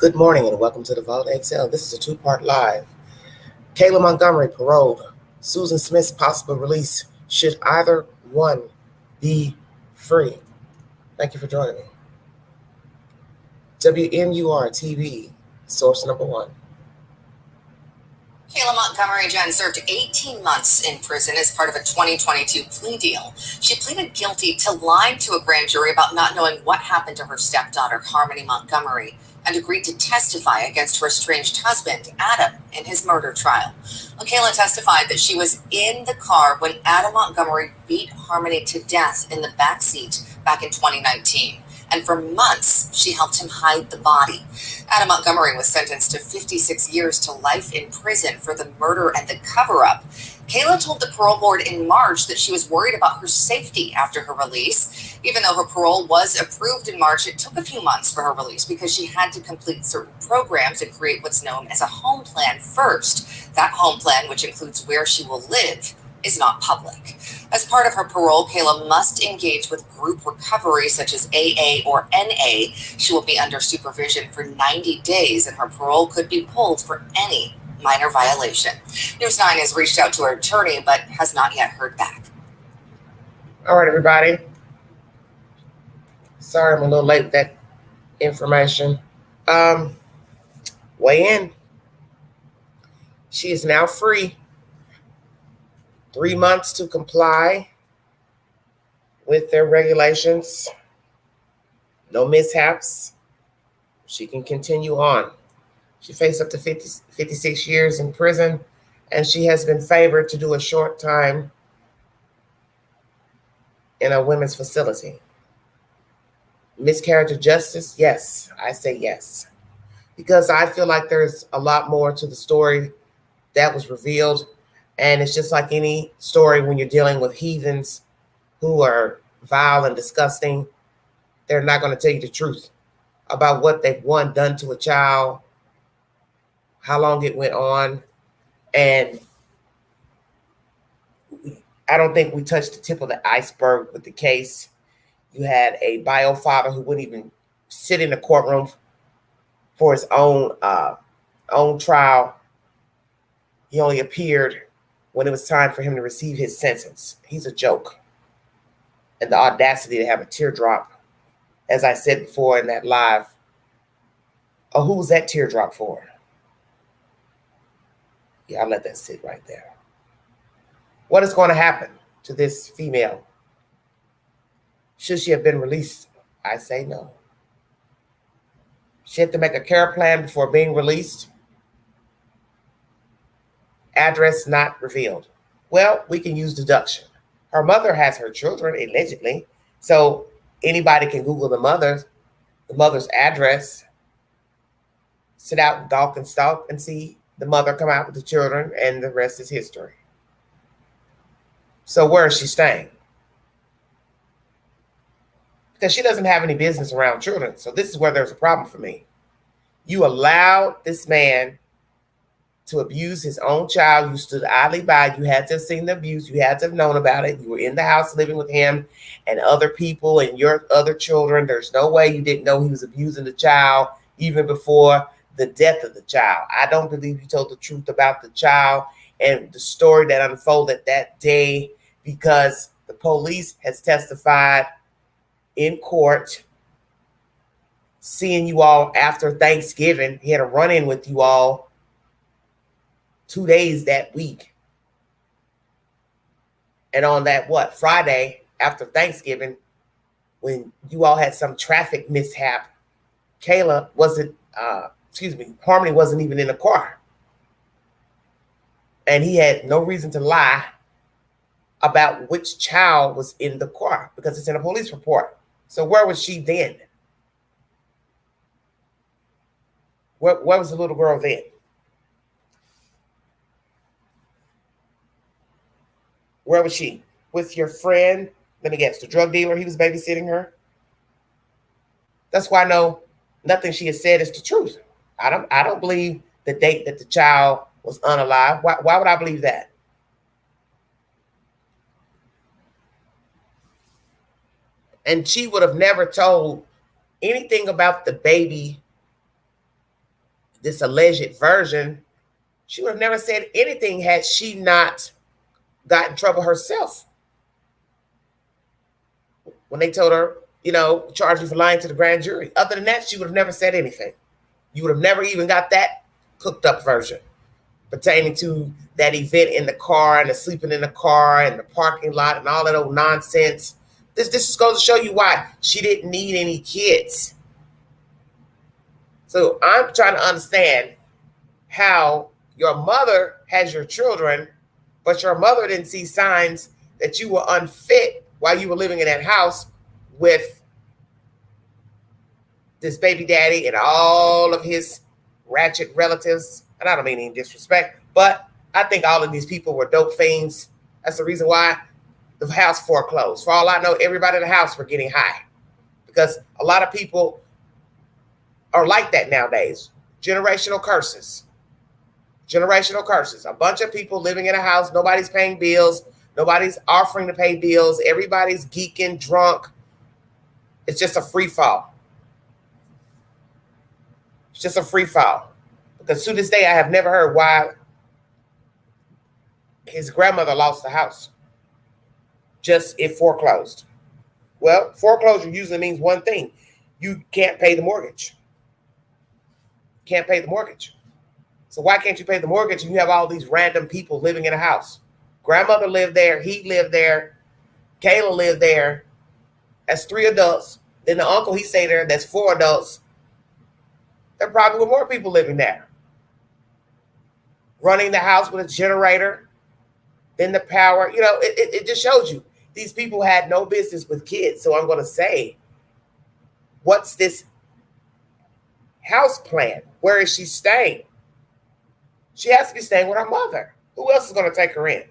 Good morning and welcome to the Vault XL. This is a two-part live. Kayla Montgomery, paroled. Susan Smith's possible release. Should either one be free? Thank you for joining me. WMUR TV, source number one. Kayla Montgomery, Jen, served 18 months in prison as part of a 2022 plea deal. She pleaded guilty to lying to a grand jury about not knowing what happened to her stepdaughter, Harmony Montgomery, and agreed to testify against her estranged husband, Adam, in his murder trial. Kayla testified that she was in the car when Adam Montgomery beat Harmony to death in the backseat back in 2019. And for months, she helped him hide the body. Adam Montgomery was sentenced to 56 years to life in prison for the murder and the cover-up. Kayla told the parole board in March that she was worried about her safety after her release. Even though her parole was approved in March, it took a few months for her release because she had to complete certain programs and create what's known as a home plan first. That home plan, which includes where she will live, is not public. As part of her parole, Kayla must engage with group recovery such as AA or NA. She will be under supervision for 90 days, and her parole could be pulled for any minor violation. News 9 has reached out to her attorney, but has not yet heard back. All right, everybody. Sorry I'm a little late with that information. Weigh in. She is now free. 3 months to comply with their regulations. No mishaps. She can continue on. She faced up to 56 years in prison, and she has been favored to do a short time in a women's facility. Miscarriage of justice? Yes, I say yes. Because I feel like there's a lot more to the story that was revealed. And it's just like any story when you're dealing with heathens who are vile and disgusting. They're not going to tell you the truth about what they've done to a child, how long it went on. And I don't think we touched the tip of the iceberg with the case. You had a bio father who wouldn't even sit in the courtroom for his own trial. He only appeared when it was time for him to receive his sentence. He's a joke. And the audacity to have a teardrop, as I said before in that live. Oh, who was that teardrop for? Yeah, I'll let that sit right there. What is going to happen to this female? Should she have been released? I say no. She had to make a care plan before being released. Address not revealed. Well, we can use deduction. Her mother has her children, allegedly. So anybody can Google the mother's address, sit out and gawk and stalk and see the mother come out with the children, and the rest is history. So where is she staying? Because she doesn't have any business around children. So this is where there's a problem for me. You allowed this man to abuse his own child. You stood idly by. You had to have seen the abuse. You had to have known about it. You were in the house living with him and other people and your other children. There's no way you didn't know he was abusing the child even before the death of the child. I don't believe you told the truth about the child and the story that unfolded that day, because the police has testified in court, seeing you all after Thanksgiving. He had a run-in with you all 2 days that week. And on that, Friday after Thanksgiving, when you all had some traffic mishap, Harmony wasn't even in the car. And he had no reason to lie about which child was in the car because it's in a police report. So where was she then? Where was the little girl then? Where was she? With your friend? Let me guess, the drug dealer, he was babysitting her? That's why I know nothing she has said is the truth. I don't believe the date that the child was unalive. Why would I believe that? And she would have never told anything about the baby this alleged version, she would have never said anything had she not got in trouble herself. When they told her, charge you for lying to the grand jury. Other than that, she would have never said anything. You would have never even got that cooked up version pertaining to that event in the car and the sleeping in the car and the parking lot and all that old nonsense. This just goes to show you why she didn't need any kids. So I'm trying to understand how your mother has your children, but your mother didn't see signs that you were unfit while you were living in that house with this baby daddy and all of his ratchet relatives. And I don't mean any disrespect, but I think all of these people were dope fiends. That's the reason why the house foreclosed. For all I know, everybody in the house were getting high because a lot of people are like that nowadays. Generational curses. Generational curses. A bunch of people living in a house. Nobody's paying bills. Nobody's offering to pay bills. Everybody's geeking, drunk. It's just a free fall. It's just a free fall. Because to this day, I have never heard why his grandmother lost the house. Just it foreclosed. Well, foreclosure usually means one thing. You can't pay the mortgage. Can't pay the mortgage. So why can't you pay the mortgage and you have all these random people living in a house? Grandmother lived there. He lived there. Kayla lived there. That's 3 adults. Then the uncle, he stayed there. That's 4 adults. There probably were more people living there. Running the house with a generator. Then the power. It just shows you. These people had no business with kids. So I'm going to say, what's this house plan? Where is she staying? She has to be staying with her mother. Who else is going to take her in?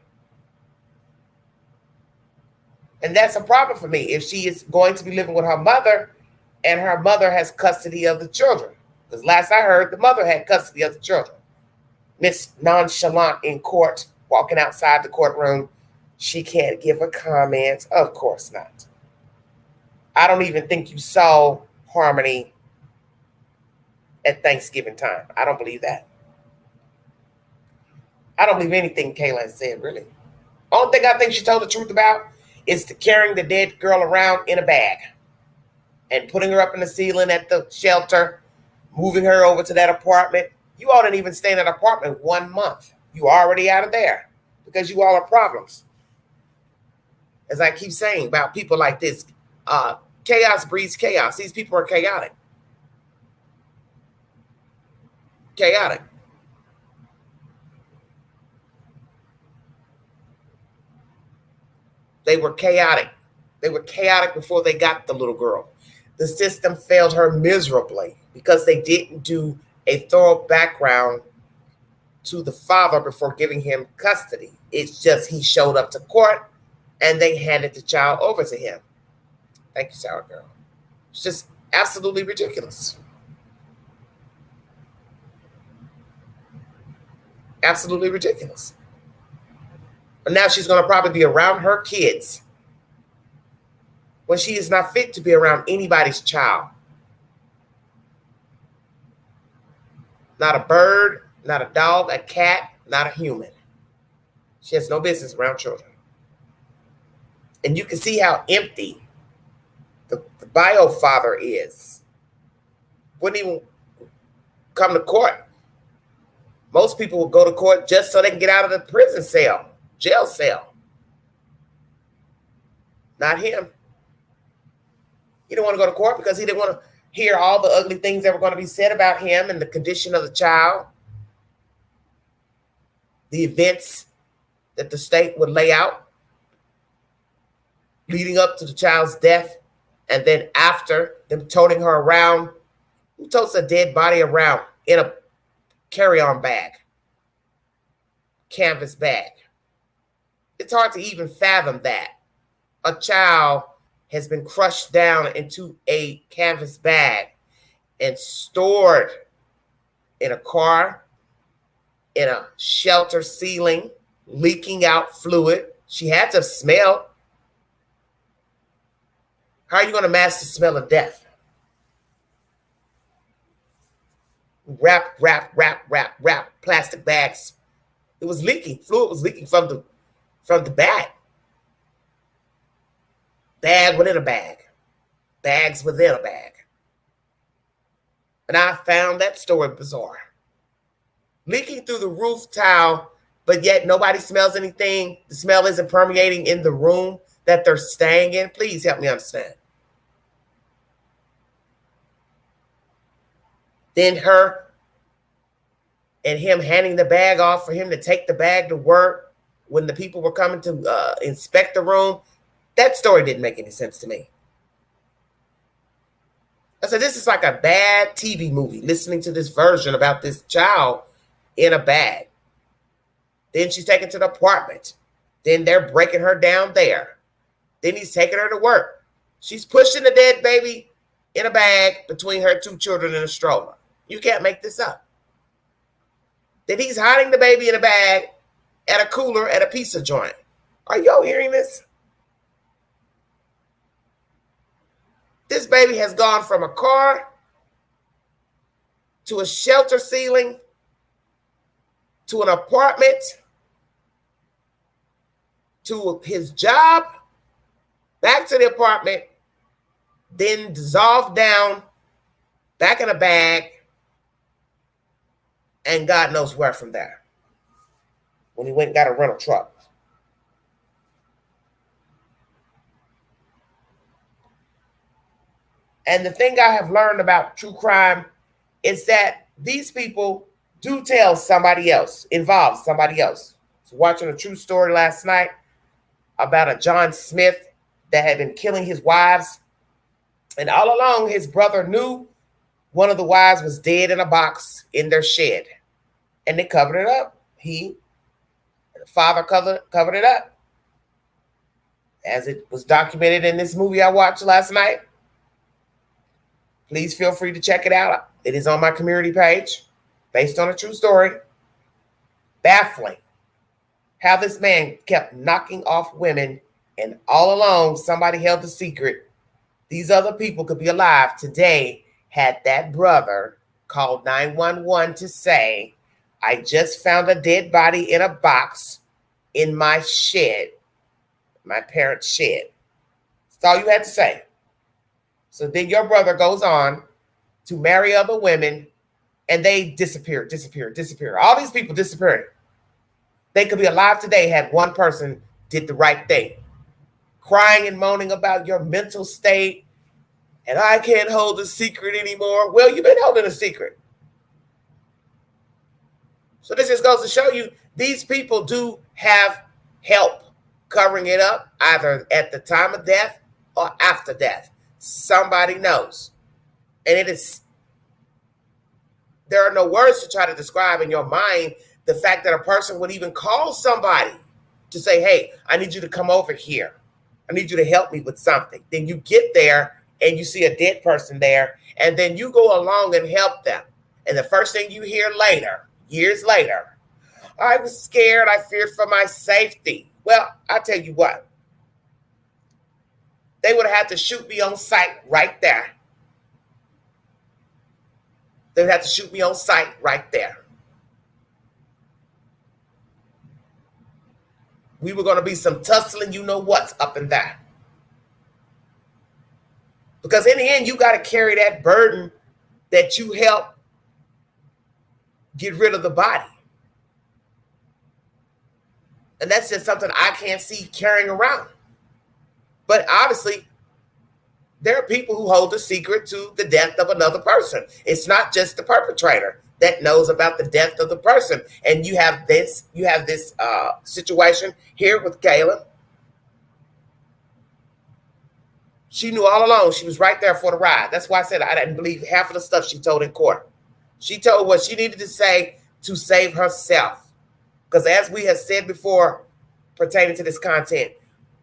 And that's a problem for me if she is going to be living with her mother and her mother has custody of the children. Because last I heard, the mother had custody of the children. Miss Nonchalant in court, walking outside the courtroom. She can't give a comment. Of course not. I don't even think you saw Harmony at Thanksgiving time. I don't believe that. I don't believe anything Kayla has said, really. Only thing I think she told the truth about is carrying the dead girl around in a bag and putting her up in the ceiling at the shelter, moving her over to that apartment. You all didn't even stay in that apartment 1 month. You already out of there because you all are problems. As I keep saying about people like this, chaos breeds chaos. These people are chaotic. Chaotic. They were chaotic. They were chaotic before they got the little girl. The system failed her miserably because they didn't do a thorough background to the father before giving him custody. It's just he showed up to court and they handed the child over to him. Thank you, Sour Girl. It's just absolutely ridiculous. Absolutely ridiculous. And now she's going to probably be around her kids when she is not fit to be around anybody's child. Not a bird, not a dog, a cat, not a human. She has no business around children. And you can see how empty the bio father is. Wouldn't even come to court. Most people will go to court just so they can get out of the prison cell, jail cell. Not him. He didn't want to go to court because he didn't want to hear all the ugly things that were going to be said about him and the condition of the child. The events that the state would lay out leading up to the child's death, and then after them toting her around. Who totes a dead body around in a carry-on bag, canvas bag? It's hard to even fathom that. A child has been crushed down into a canvas bag and stored in a car, in a shelter ceiling, leaking out fluid. She had to smell. How are you going to mask the smell of death? wrap plastic bags. It was leaking. Fluid was leaking from the bag. Bag within a bag. Bags within a bag. And I found that story bizarre. Leaking through the roof tile, but yet nobody smells anything. The smell isn't permeating in the room that they're staying in. Please help me understand. Then her and him handing the bag off for him to take the bag to work when the people were coming to inspect the room. That story didn't make any sense to me. I said, this is like a bad TV movie, listening to this version about this child in a bag. Then she's taken to the apartment. Then they're breaking her down there. Then he's taking her to work. She's pushing the dead baby in a bag between her two children in a stroller. You can't make this up. Then he's hiding the baby in a bag at a cooler at a pizza joint. Are y'all hearing this? This baby has gone from a car to a shelter ceiling to an apartment to his job, back to the apartment, then dissolved down, back in a bag, and God knows where from there. When he went and got a rental truck. And the thing I have learned about true crime is that these people do tell somebody else, involve somebody else. I was watching a true story last night about a John Smith that had been killing his wives. And all along, his brother knew one of the wives was dead in a box in their shed. And they covered it up. The father covered it up. As it was documented in this movie I watched last night. Please feel free to check it out. It is on my community page, based on a true story. Baffling how this man kept knocking off women, and all along somebody held the secret. These other people could be alive today had that brother called 911 to say, I just found a dead body in a box in my shed, my parents' shed. That's all you had to say. So then your brother goes on to marry other women, and they disappear. All these people disappearing. They could be alive today had one person did the right thing. Crying and moaning about your mental state, and I can't hold a secret anymore. Well, you've been holding a secret. So this just goes to show you these people do have help covering it up, either at the time of death or after death. Somebody knows. And there are no words to try to describe in your mind the fact that a person would even call somebody to say, hey, I need you to come over here. I need you to help me with something. Then you get there and you see a dead person there, and then you go along and help them. And the first thing you hear later, years later, I was scared. I feared for my safety. Well, I'll tell you what. They would have had to shoot me on sight right there. They would have to shoot me on sight right there. We were going to be some tussling, you know what's up in there. Because in the end, you got to carry that burden that you help get rid of the body. And that's just something I can't see carrying around. But obviously, there are people who hold the secret to the death of another person. It's not just the perpetrator that knows about the death of the person. And you have this situation here with Kayla. She knew all along. She was right there for the ride. That's why I said I didn't believe half of the stuff she told in court. She told what she needed to say to save herself. Because as we have said before pertaining to this content,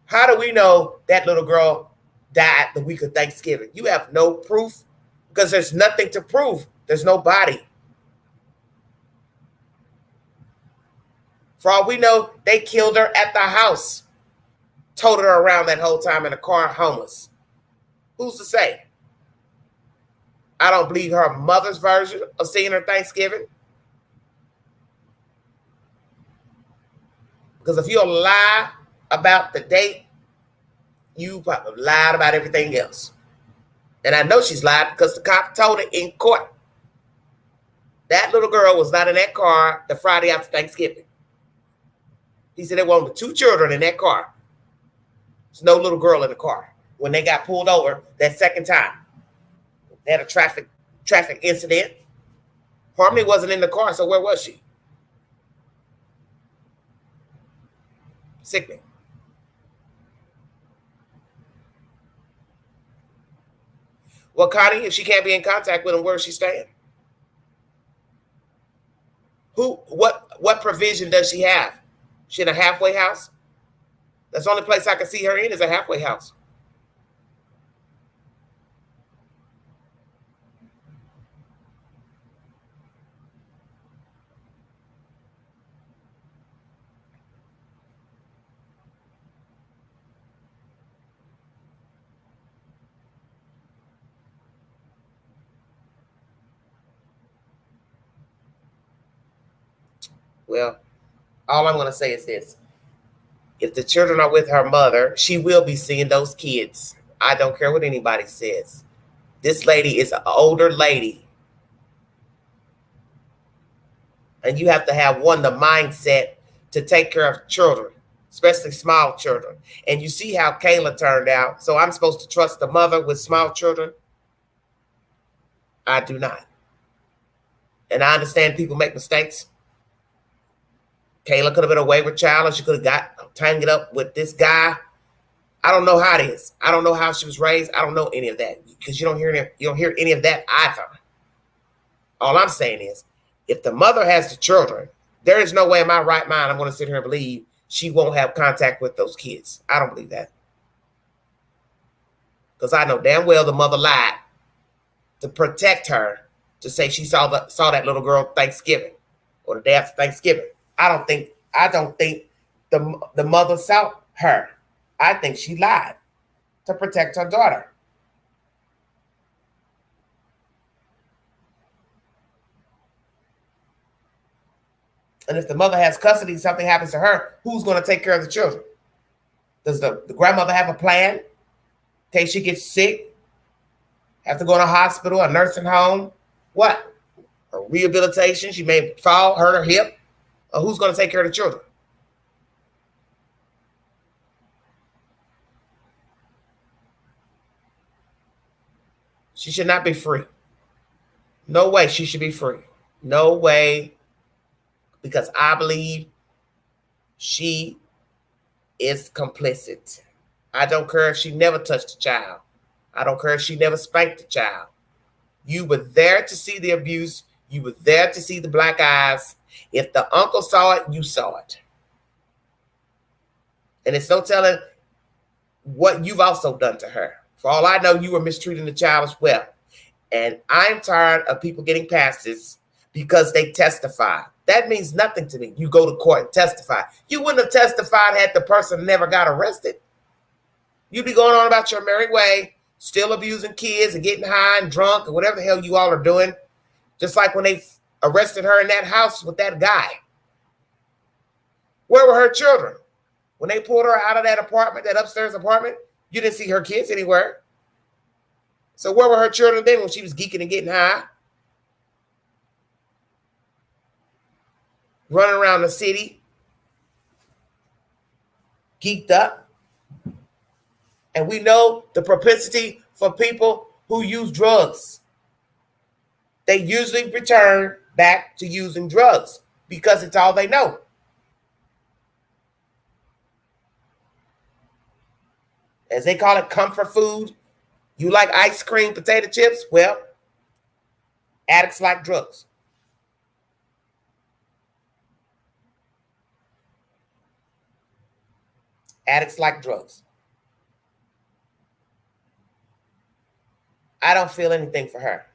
how do we know that little girl died the week of Thanksgiving? You have no proof because there's nothing to prove. There's no body. For all we know, they killed her at the house, toted her around that whole time in a car homeless. Who's to say? I don't believe her mother's version of seeing her Thanksgiving. Because if you lie about the date, you probably lied about everything else. And I know she's lied because the cop told it in court. That little girl was not in that car the Friday after Thanksgiving. He said there were only 2 children in that car. There's no little girl in the car. When they got pulled over that second time, they had a traffic incident. Harmony wasn't in the car, so where was she? Sickening. Well, Connie, if she can't be in contact with him, where is she staying? What provision does she have? She in a halfway house? That's the only place I can see her in is a halfway house. Well, all I'm going to say is this. If the children are with her mother, she will be seeing those kids. I don't care what anybody says. This lady is an older lady. And you have to have the mindset to take care of children, especially small children. And you see how Kayla turned out. So I'm supposed to trust the mother with small children? I do not. And I understand people make mistakes. Kayla could have been a wayward child, or she could have got tangled up with this guy. I don't know how it is. I don't know how she was raised. I don't know any of that because you don't hear any of that either. All I'm saying is, if the mother has the children, there is no way in my right mind I'm going to sit here and believe she won't have contact with those kids. I don't believe that. Because I know damn well the mother lied to protect her, to say she saw that little girl Thanksgiving or the day after Thanksgiving. I don't think the mother saw her. I think she lied to protect her daughter. And if the mother has custody, something happens to her, who's going to take care of the children? Does the grandmother have a plan in case she gets sick? Have to go to a hospital, a nursing home? What? A rehabilitation? She may fall, hurt her hip. Or who's going to take care of the children? She should not be free. No way she should be free. No way. Because I believe she is complicit. I don't care if she never touched a child. I don't care if she never spanked a child. You were there to see the abuse. You were there to see the black eyes. If the uncle saw it, you saw it. And it's no telling what you've also done to her. For all I know, you were mistreating the child as well. And I'm tired of people getting passes because they testify. That means nothing to me. You go to court and testify. You wouldn't have testified had the person never got arrested. You'd be going on about your merry way, still abusing kids and getting high and drunk and whatever the hell you all are doing. Just like when they arrested her in that house with that guy. Where were her children? When they pulled her out of that apartment, that upstairs apartment, you didn't see her kids anywhere. So where were her children then when she was geeking and getting high? Running around the city, geeked up. And we know the propensity for people who use drugs. They usually return back to using drugs because it's all they know. As they call it, comfort food. You like ice cream, potato chips? Well, addicts like drugs. Addicts like drugs. I don't feel anything for her.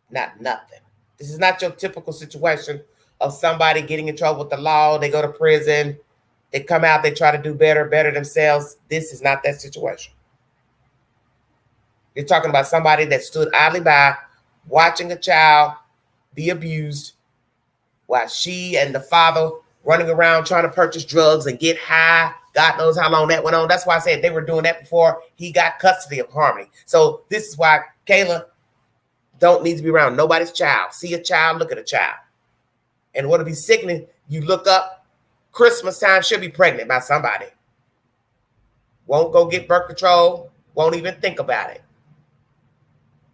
Nothing. This is not your typical situation of somebody getting in trouble with the law. They go to prison. They come out. They try to do better themselves. This is not that situation. You're talking about somebody that stood idly by watching a child be abused while she and the father running around trying to purchase drugs and get high. God knows how long that went on. That's why I said they were doing that before he got custody of Harmony. So this is why Kayla don't need to be around nobody's child. See a child, look at a child. And what'll be sickening, you look up, Christmas time, she'll be pregnant by somebody. Won't go get birth control, won't even think about it.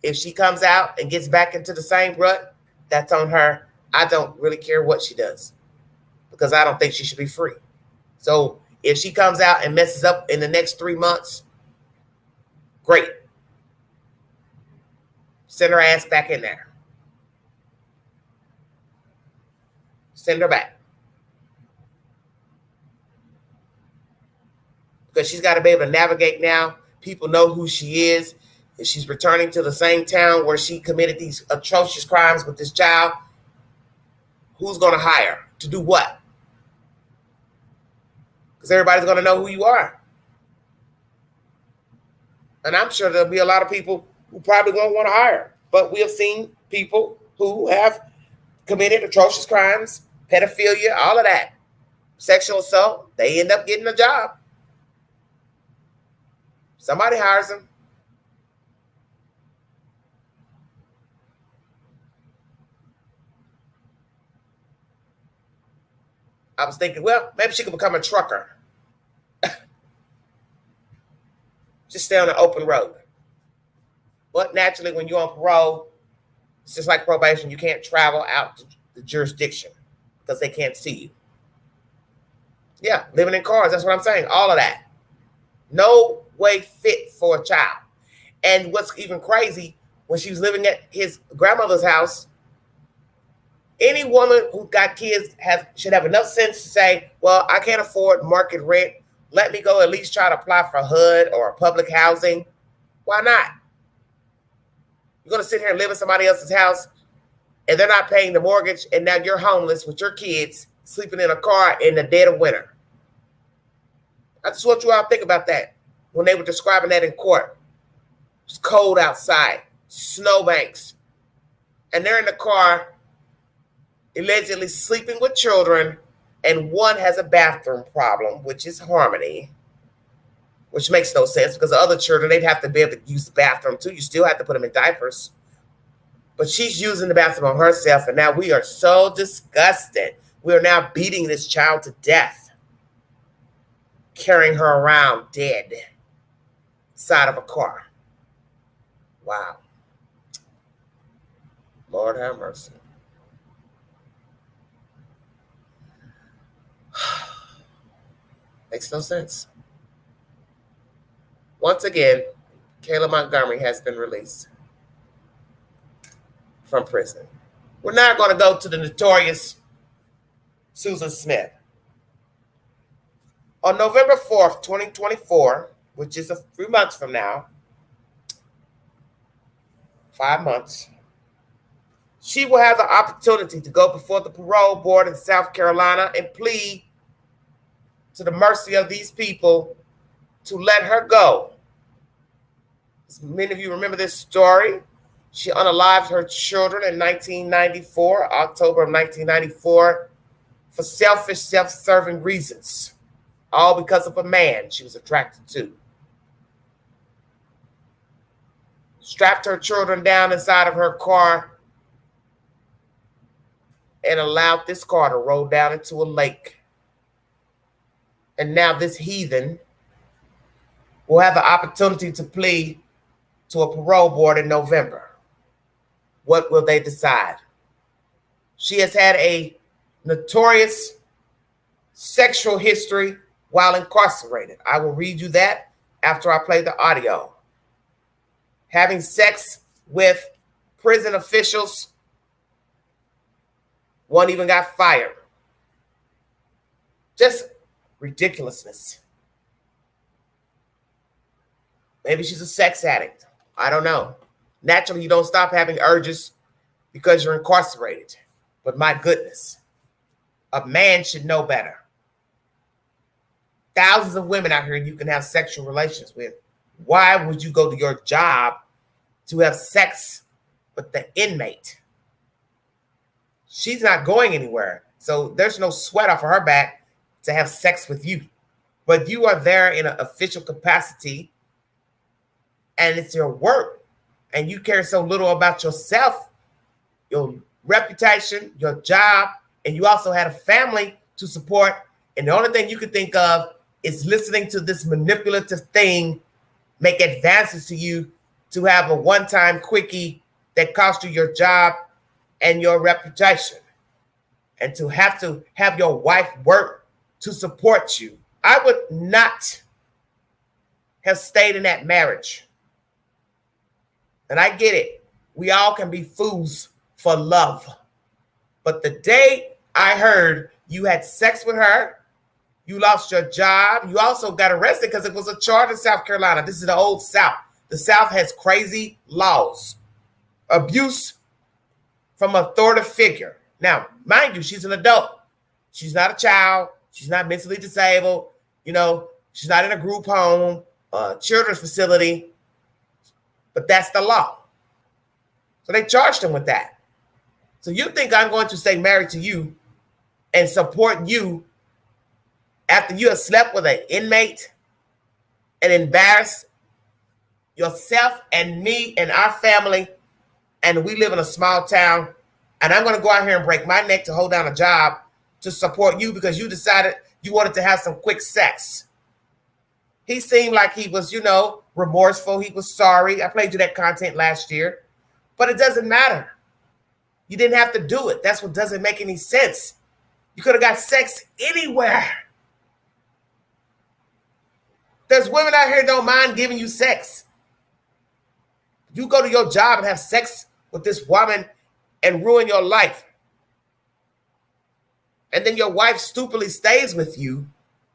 If she comes out and gets back into the same rut, that's on her. I don't really care what she does because I don't think she should be free. So if she comes out and messes up in the next 3 months, great. Send her ass back in there. Send her back. Because she's got to be able to navigate now. People know who she is. And she's returning to the same town where she committed these atrocious crimes with this child. Who's going to hire? To do what? Because everybody's going to know who you are. And I'm sure there'll be a lot of people who probably won't want to hire. But we have seen people who have committed atrocious crimes, pedophilia, all of that, sexual assault. They end up getting a job. Somebody hires them. I was thinking, well, maybe she could become a trucker. Just stay on the open road. But naturally, when you're on parole, it's just like probation. You can't travel out to the jurisdiction because they can't see you. Yeah, living in cars. That's what I'm saying. All of that. No way fit for a child. And what's even crazy, when she was living at his grandmother's house, any woman who got kids should have enough sense to say, well, I can't afford market rent. Let me go at least try to apply for HUD or public housing. Why not? You're going to sit here and live in somebody else's house and they're not paying the mortgage, and now you're homeless with your kids sleeping in a car in the dead of winter. I just want you all to think about that when they were describing that in court. It's cold outside, snowbanks, and they're in the car allegedly sleeping with children, and one has a bathroom problem, which is Harmony, which makes no sense because the other children, they'd have to be able to use the bathroom too. You still have to put them in diapers. But she's using the bathroom on herself, and now we are so disgusted. We are now beating this child to death, carrying her around dead inside of a car. Wow. Lord have mercy. Makes no sense. Once again, Kayla Montgomery has been released from prison. We're now going to go to the notorious Susan Smith. On November 4th, 2024, which is a few months from now, 5 months, she will have the opportunity to go before the parole board in South Carolina and plead to the mercy of these people to let her go. As many of you remember this story. She unalived her children in 1994, October of 1994, for selfish, self-serving reasons, all because of a man she was attracted to. Strapped her children down inside of her car and allowed this car to roll down into a lake. And now this heathen will have the opportunity to plead to a parole board in November. What will they decide? She has had a notorious sexual history while incarcerated. I will read you that after I play the audio. Having sex with prison officials. One even got fired. Just ridiculousness. Maybe she's a sex addict. I don't know. Naturally, you don't stop having urges because you're incarcerated. But my goodness, a man should know better. Thousands of women out here you can have sexual relations with. Why would you go to your job to have sex with the inmate. She's not going anywhere. So there's no sweat off of her back to have sex with you. But you are there in an official capacity, and it's your work. And you care so little about yourself, your reputation, your job, and you also had a family to support. And the only thing you could think of is listening to this manipulative thing make advances to you to have a one-time quickie that cost you your job and your reputation. And to have your wife work to support you. I would not have stayed in that marriage. And I get it. We all can be fools for love. But the day I heard you had sex with her, you lost your job, you also got arrested because it was a charge in South Carolina. This is the old South. The South has crazy laws. Abuse from authoritative figure. Now, mind you, she's an adult. She's not a child. She's not mentally disabled. You know, she's not in a group home, children's facility. But that's the law. So they charged him with that. So you think I'm going to stay married to you and support you after you have slept with an inmate and embarrass yourself and me and our family, and we live in a small town, and I'm going to go out here and break my neck to hold down a job to support you because you decided you wanted to have some quick sex. He seemed like he was, remorseful. He was sorry. I played you that content last year, but it doesn't matter. You didn't have to do it. That's what doesn't make any sense. You could have got sex anywhere. There's women out here that don't mind giving you sex. You go to your job and have sex with this woman and ruin your life. And then your wife stupidly stays with you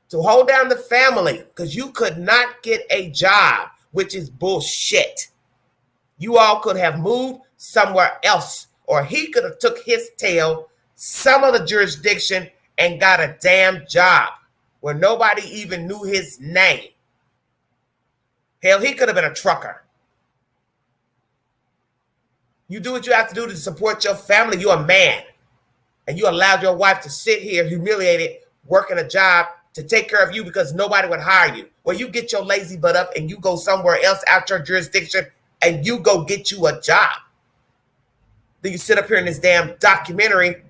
to hold down the family because you could not get a job, which is bullshit. You all could have moved somewhere else, or he could have took his tail some other jurisdiction and got a damn job where nobody even knew his name. Hell, he could have been a trucker. You do what you have to do to support your family. You're a man. And you allowed your wife to sit here humiliated, working a job to take care of you because nobody would hire you. Well, you get your lazy butt up and you go somewhere else out your jurisdiction and you go get you a job. Then you sit up here in this damn documentary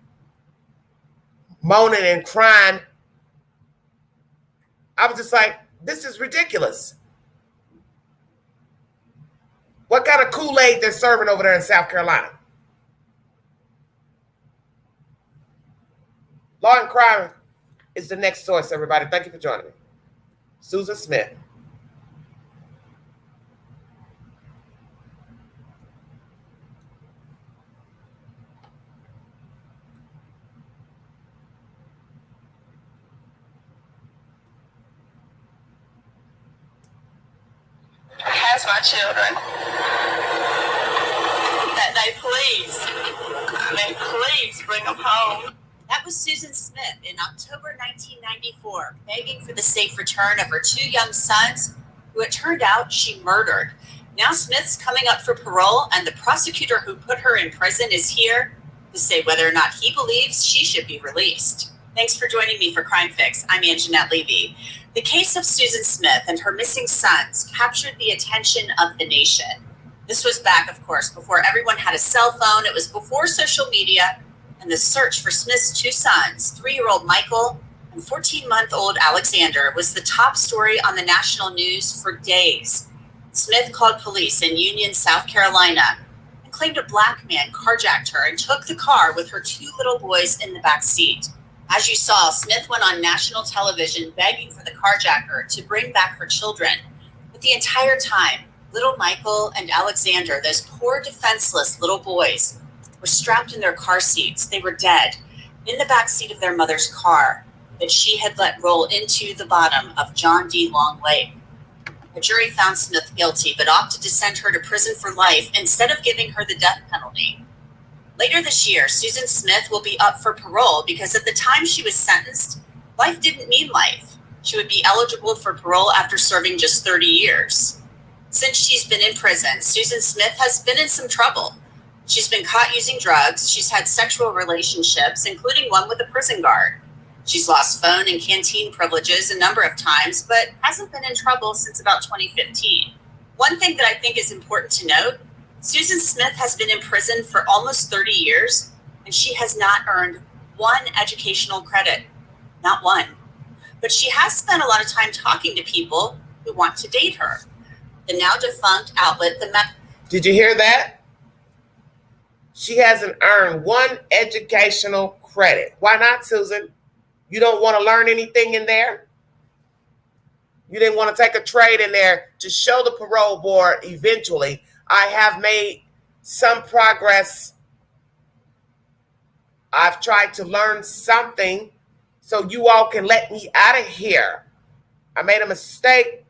moaning and crying. I was just like, this is ridiculous. What kind of Kool-Aid they're serving over there in South Carolina? Law and Crime is the next source, everybody. Thank you for joining me. Susan Smith. Has my children. That they please bring them home. That was Susan Smith in October 1994, begging for the safe return of her two young sons, who it turned out she murdered. Now Smith's coming up for parole, and the prosecutor who put her in prison is here to say whether or not he believes she should be released. Thanks for joining me for Crime Fix. I'm Anjanette Levy. The case of Susan Smith and her missing sons captured the attention of the nation. This was back, of course, before everyone had a cell phone. It was before social media. And the search for Smith's two sons, 3-year-old Michael and 14-month-old Alexander, was the top story on the national news for days. Smith called police in Union, South Carolina, and claimed a black man carjacked her and took the car with her two little boys in the back seat. As you saw, Smith went on national television begging for the carjacker to bring back her children. But the entire time, little Michael and Alexander, those poor defenseless little boys, were strapped in their car seats. They were dead in the back seat of their mother's car that she had let roll into the bottom of John D. Long Lake. The jury found Smith guilty, but opted to send her to prison for life instead of giving her the death penalty. Later this year, Susan Smith will be up for parole because at the time she was sentenced, life didn't mean life. She would be eligible for parole after serving just 30 years. Since she's been in prison, Susan Smith has been in some trouble. She's been caught using drugs. She's had sexual relationships, including one with a prison guard. She's lost phone and canteen privileges a number of times, but hasn't been in trouble since about 2015. One thing that I think is important to note, Susan Smith has been in prison for almost 30 years, and she has not earned one educational credit. Not one. But she has spent a lot of time talking to people who want to date her. The now defunct outlet, Did you hear that? She hasn't earned one educational credit. Why not, Susan? You don't want to learn anything in there? You didn't want to take a trade in there to show the parole board eventually, I have made some progress. I've tried to learn something so you all can let me out of here. I made a mistake.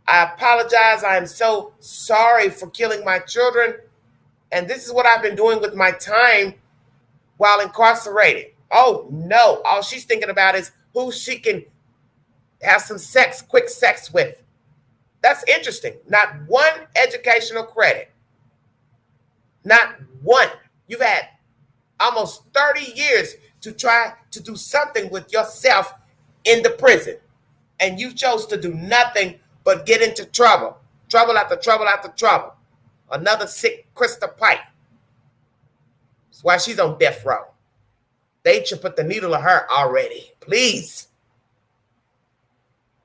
I apologize. I am so sorry for killing my children. And this is what I've been doing with my time while incarcerated. Oh, no. All she's thinking about is who she can have some quick sex with. That's interesting. Not one educational credit. Not one. You've had almost 30 years to try to do something with yourself in the prison. And you chose to do nothing but get into trouble. Trouble after trouble after trouble. Another sick Krista Pike. That's why she's on death row. They should put the needle in her already. Please.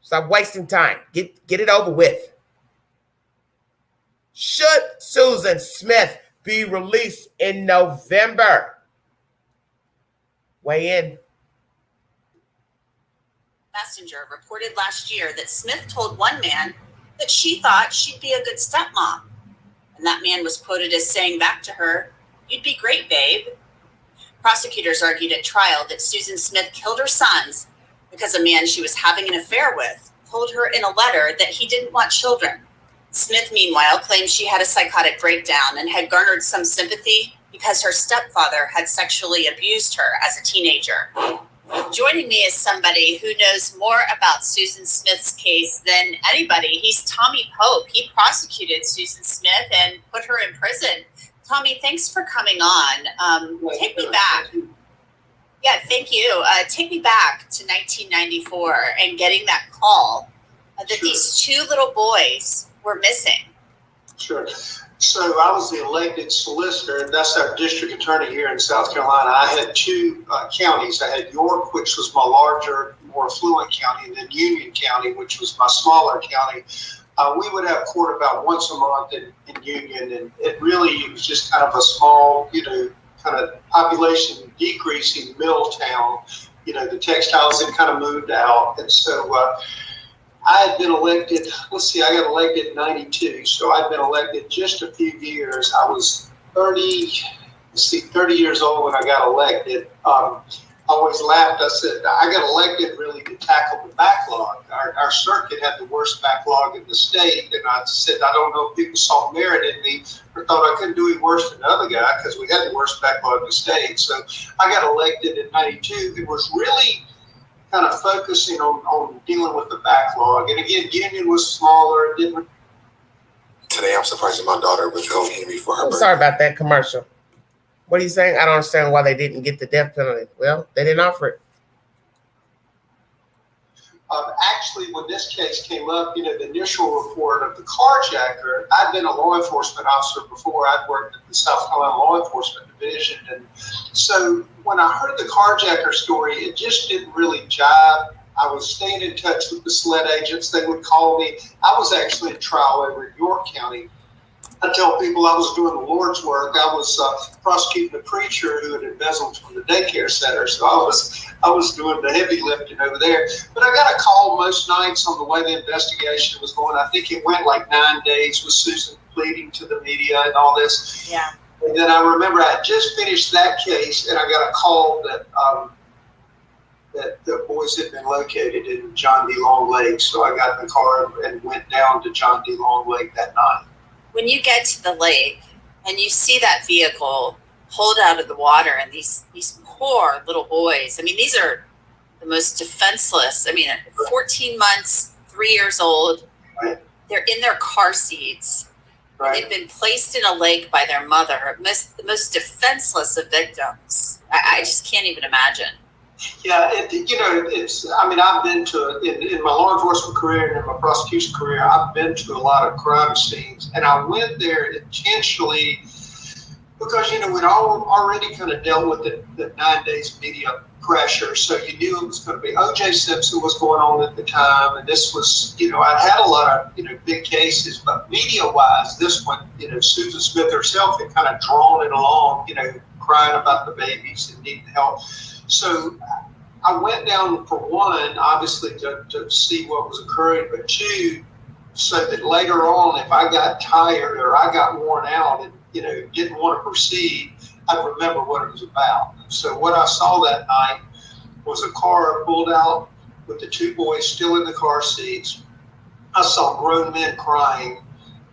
Stop wasting time. Get it over with. Should Susan Smith be released in November? Weigh in. Messenger reported last year that Smith told one man that she thought she'd be a good stepmom. And that man was quoted as saying back to her, "You'd be great, babe." Prosecutors argued at trial that Susan Smith killed her sons because a man she was having an affair with told her in a letter that he didn't want children. Smith, meanwhile, claimed she had a psychotic breakdown and had garnered some sympathy because her stepfather had sexually abused her as a teenager. Joining me is somebody who knows more about Susan Smith's case than anybody. He's Tommy Pope. He prosecuted Susan Smith and put her in prison. Tommy, thanks for coming on. Take me back. Yeah, thank you. Take me back to 1994 and getting that call that these two little boys were missing. Sure. So I was the elected solicitor, and that's our district attorney here in South Carolina. I had two counties. I had York, which was my larger, more affluent county, and then Union County, which was my smaller county. We would have court about once a month in Union, and it was just kind of a small, kind of population decreasing mill town. The textiles had kind of moved out, and so I had been elected, I got elected in 92, so I'd been elected just a few years. I was 30 years old when I got elected. I always laughed. I said, I got elected really to tackle the backlog. Our circuit had the worst backlog in the state, and I said, I don't know if people saw merit in me or thought I couldn't do any worse than the other guy because we had the worst backlog in the state. So I got elected in 92. It was really kind of focusing on dealing with the backlog. And again, Union was smaller. Today, I'm surprised that my daughter was going me for her birthday. Sorry about that commercial. What are you saying? I don't understand why they didn't get the death penalty. Well, they didn't offer it. Actually, when this case came up, the initial report of the carjacker, I'd been a law enforcement officer before. I'd worked at the South Carolina Law Enforcement Division. And so when I heard the carjacker story, it just didn't really jive. I was staying in touch with the SLED agents. They would call me. I was actually in trial over in York County. I tell people I was doing the Lord's work. I was prosecuting a preacher who had embezzled from the daycare center. So I was doing the heavy lifting over there. But I got a call most nights on the way the investigation was going. I think it went like 9 days with Susan pleading to the media and all this. Yeah. And then I remember I had just finished that case, and I got a call that the boys had been located in John D. Long Lake. So I got in the car and went down to John D. Long Lake that night. When you get to the lake and you see that vehicle pulled out of the water and these poor little boys, I mean, these are the most defenseless. I mean, 14 months, 3 years old. Right. they're in their car seats. Right. They've been placed in a lake by their mother, the most defenseless of victims. I just can't even imagine. Yeah, I've been to, in my law enforcement career and in my prosecution career, I've been to a lot of crime scenes. And I went there intentionally because, we'd already kind of dealt with the 9 days media pressure. So you knew it was going to be O.J. Simpson was going on at the time. And this was, I had a lot of, big cases, but media-wise, this one, Susan Smith herself had kind of drawn it along, crying about the babies and needing help. So I went down, for one, obviously to see what was occurring, but two, so that later on, if I got tired or I got worn out and, didn't want to proceed, I'd remember what it was about. So what I saw that night was a car pulled out with the two boys still in the car seats. I saw grown men crying.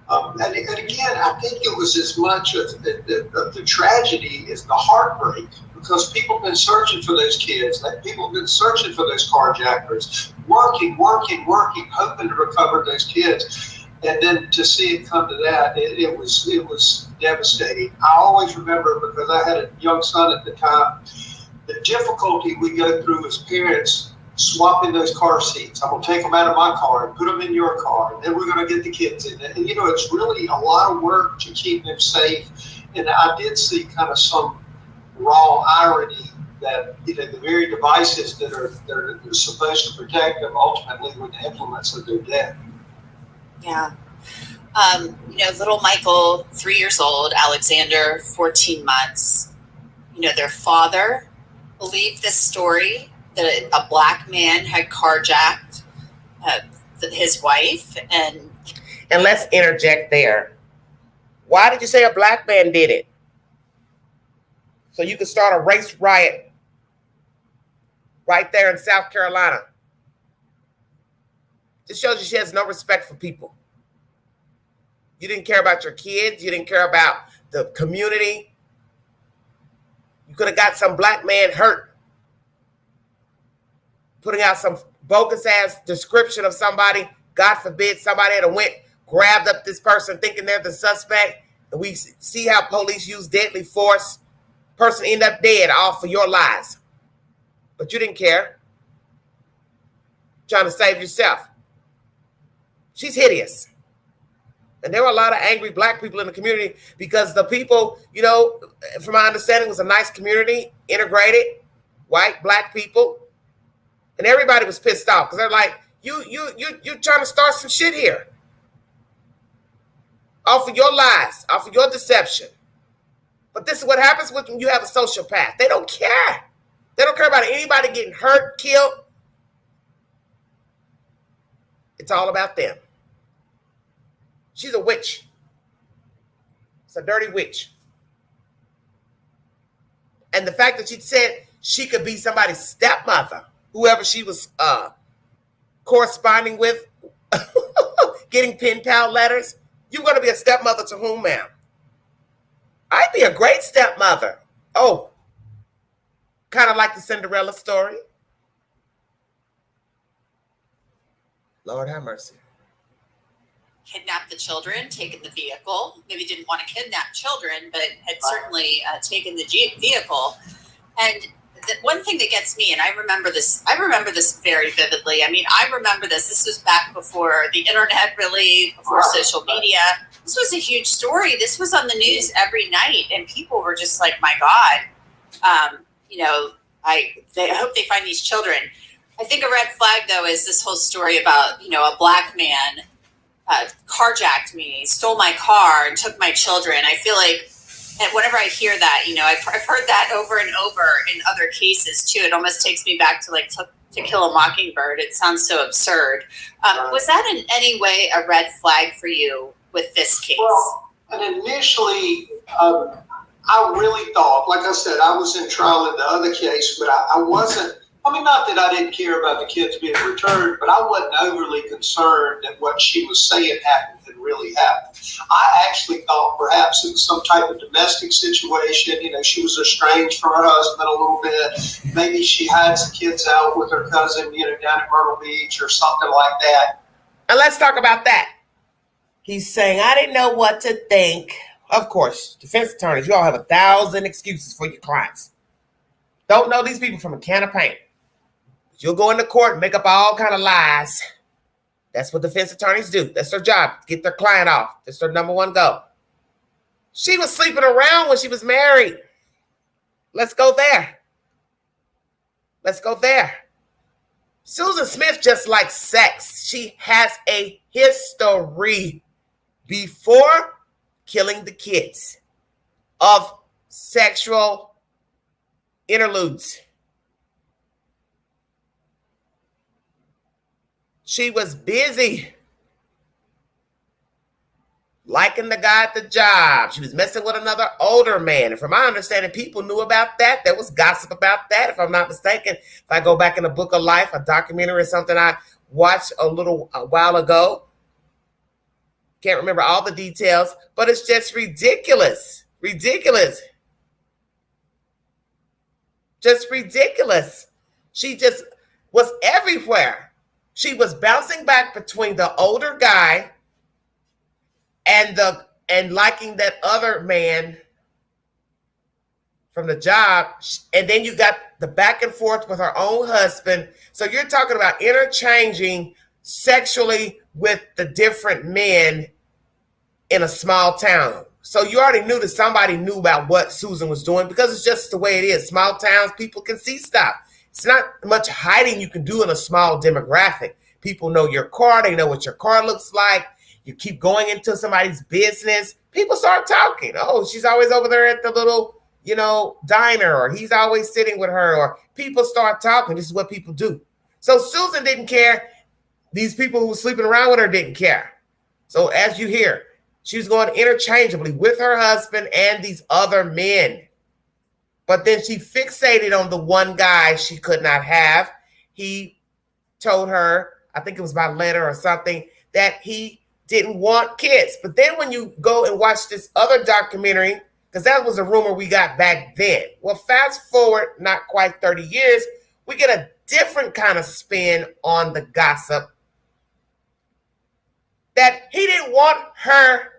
And again, I think it was as much of the tragedy as the heartbreak, because people have been searching for those kids. People have been searching for those carjackers, working, hoping to recover those kids. And then to see it come to that, it was devastating. I always remember, because I had a young son at the time, the difficulty we go through as parents swapping those car seats. I'm going to take them out of my car and put them in your car, and then we're going to get the kids in it. And, it's really a lot of work to keep them safe. And I did see kind of some raw irony that, the very devices that are supposed to protect them ultimately were the implements of their death. Yeah. Little Michael, 3 years old, Alexander, 14 months. Their father believed this story that a black man had carjacked his wife. And let's interject there. Why did you say a black man did it? So you could start a race riot right there in South Carolina. This shows you she has no respect for people. You didn't care about your kids. You didn't care about the community. You could have got some black man hurt, putting out some bogus ass description of somebody. God forbid somebody had went, grabbed up this person thinking they're the suspect. And we see how police use deadly force. Person end up dead, all for your lies. But you didn't care. Trying to save yourself. She's hideous. And there were a lot of angry black people in the community because the people, from my understanding, was a nice community, integrated, white, black people. And everybody was pissed off because they're like, you're trying to start some shit here. Off of your lies, off of your deception. But this is what happens when you have a sociopath. They don't care. They don't care about anybody getting hurt, killed. It's all about them. She's a witch. It's a dirty witch. And the fact that she said she could be somebody's stepmother, whoever she was corresponding with, getting pen pal letters. You're going to be a stepmother to whom, ma'am? I'd be a great stepmother. Oh, kind of like the Cinderella story. Lord have mercy. Kidnapped the children, taken the vehicle. Maybe didn't want to kidnap children, but had certainly taken the vehicle. And the one thing that gets me, and I remember this very vividly. I remember this. This was back before the internet, really, before social media. This was a huge story. This was on the news every night, and people were just like, "My God, I hope they find these children." I think a red flag, though, is this whole story about a black man carjacked me, stole my car, and took my children. I feel like, and whenever I hear that, I've heard that over and over in other cases too. It almost takes me back to To Kill a Mockingbird. It sounds so absurd. Was that in any way a red flag for you with this case? Well, and initially, I really thought, like I said, I was in trial in the other case, but I wasn't. Not that I didn't care about the kids being returned, but I wasn't overly concerned that what she was saying happened and really happened. I actually thought perhaps it was some type of domestic situation. She was estranged from her husband a little bit. Maybe she had some kids out with her cousin, down at Myrtle Beach or something like that. And let's talk about that. He's saying, I didn't know what to think. Of course, defense attorneys, you all have 1,000 excuses for your clients. Don't know these people from a can of paint. You'll go into court and make up all kind of lies. That's what defense attorneys do. That's their job, get their client off. That's their number one goal. She was sleeping around when she was married. Let's go there. Let's go there. Susan Smith just likes sex. She has a history before killing the kids of sexual interludes. She was busy liking the guy at the job. She was messing with another older man. And from my understanding, people knew about that. There was gossip about that, if I'm not mistaken. If I go back in the Book of Life, a documentary or something I watched a while ago. Can't remember all the details, but it's just ridiculous. Ridiculous. Just ridiculous. She just was everywhere. She was bouncing back between the older guy and liking that other man from the job. And then you got the back and forth with her own husband. So you're talking about interchanging sexually with the different men in a small town. So you already knew that somebody knew about what Susan was doing, because it's just the way it is. Small towns, people can see stuff. It's not much hiding you can do in a small demographic. People know your car. They know what your car looks like. You keep going into somebody's business. People start talking. Oh, she's always over there at the little, diner, or he's always sitting with her, or people start talking. This is what people do. So Susan didn't care. These people who were sleeping around with her didn't care. So as you hear, she was going interchangeably with her husband and these other men. But then she fixated on the one guy she could not have. He told her, I think it was by letter or something, that he didn't want kids. But then when you go and watch this other documentary, because that was a rumor we got back then. Well, fast forward, not quite 30 years, we get a different kind of spin on the gossip. That he didn't want her,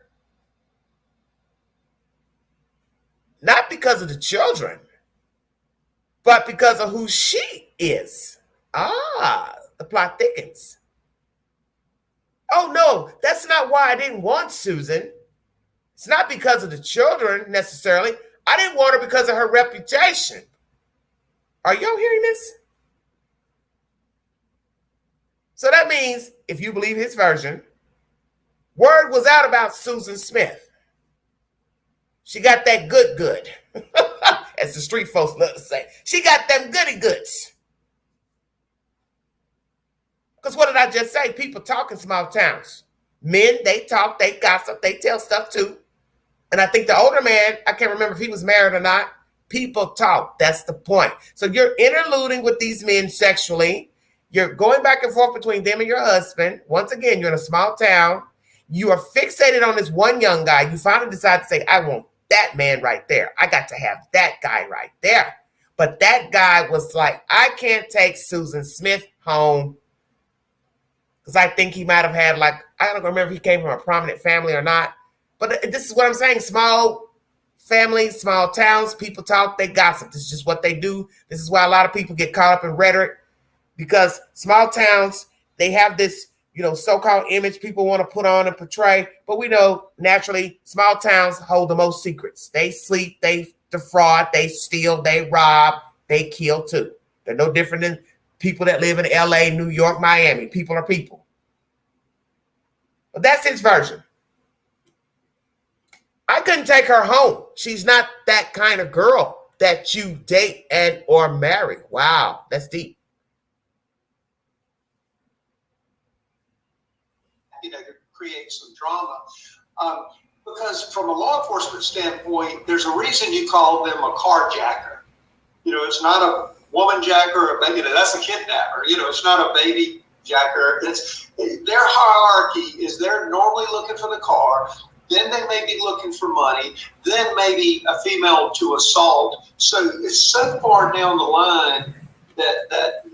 not because of the children, but because of who she is. The plot thickens. Oh, no, that's not why I didn't want Susan. It's not because of the children necessarily. I didn't want her because of her reputation. Are y'all hearing this? So that means, if you believe his version, word was out about Susan Smith. She got that good, as the street folks love to say. She got them goody goods. Because what did I just say? People talk in small towns. Men, they talk, they gossip, they tell stuff too. And I think the older man, I can't remember if he was married or not, people talk. That's the point. So you're interluding with these men sexually. You're going back and forth between them and your husband. Once again, you're in a small town. You are fixated on this one young guy. You finally decide to say, I want that man right there. I got to have that guy right there. But that guy was like, I can't take Susan Smith home. Because I think he might have had I don't remember if he came from a prominent family or not. But this is what I'm saying. Small families, small towns, people talk, they gossip. This is just what they do. This is why a lot of people get caught up in rhetoric. Because small towns, they have this, so-called image people want to put on and portray. But we know, naturally, small towns hold the most secrets. They sleep, they defraud, they steal, they rob, they kill too. They're no different than people that live in LA, New York, Miami. People are people. But that's his version. I couldn't take her home. She's not that kind of girl that you date and or marry. Wow, that's deep. To create some drama. Because from a law enforcement standpoint, there's a reason you call them a carjacker. It's not a woman jacker or a baby. That's a kidnapper. It's not a baby jacker. It's their hierarchy is they're normally looking for the car. Then they may be looking for money. Then maybe a female to assault. So it's so far down the line that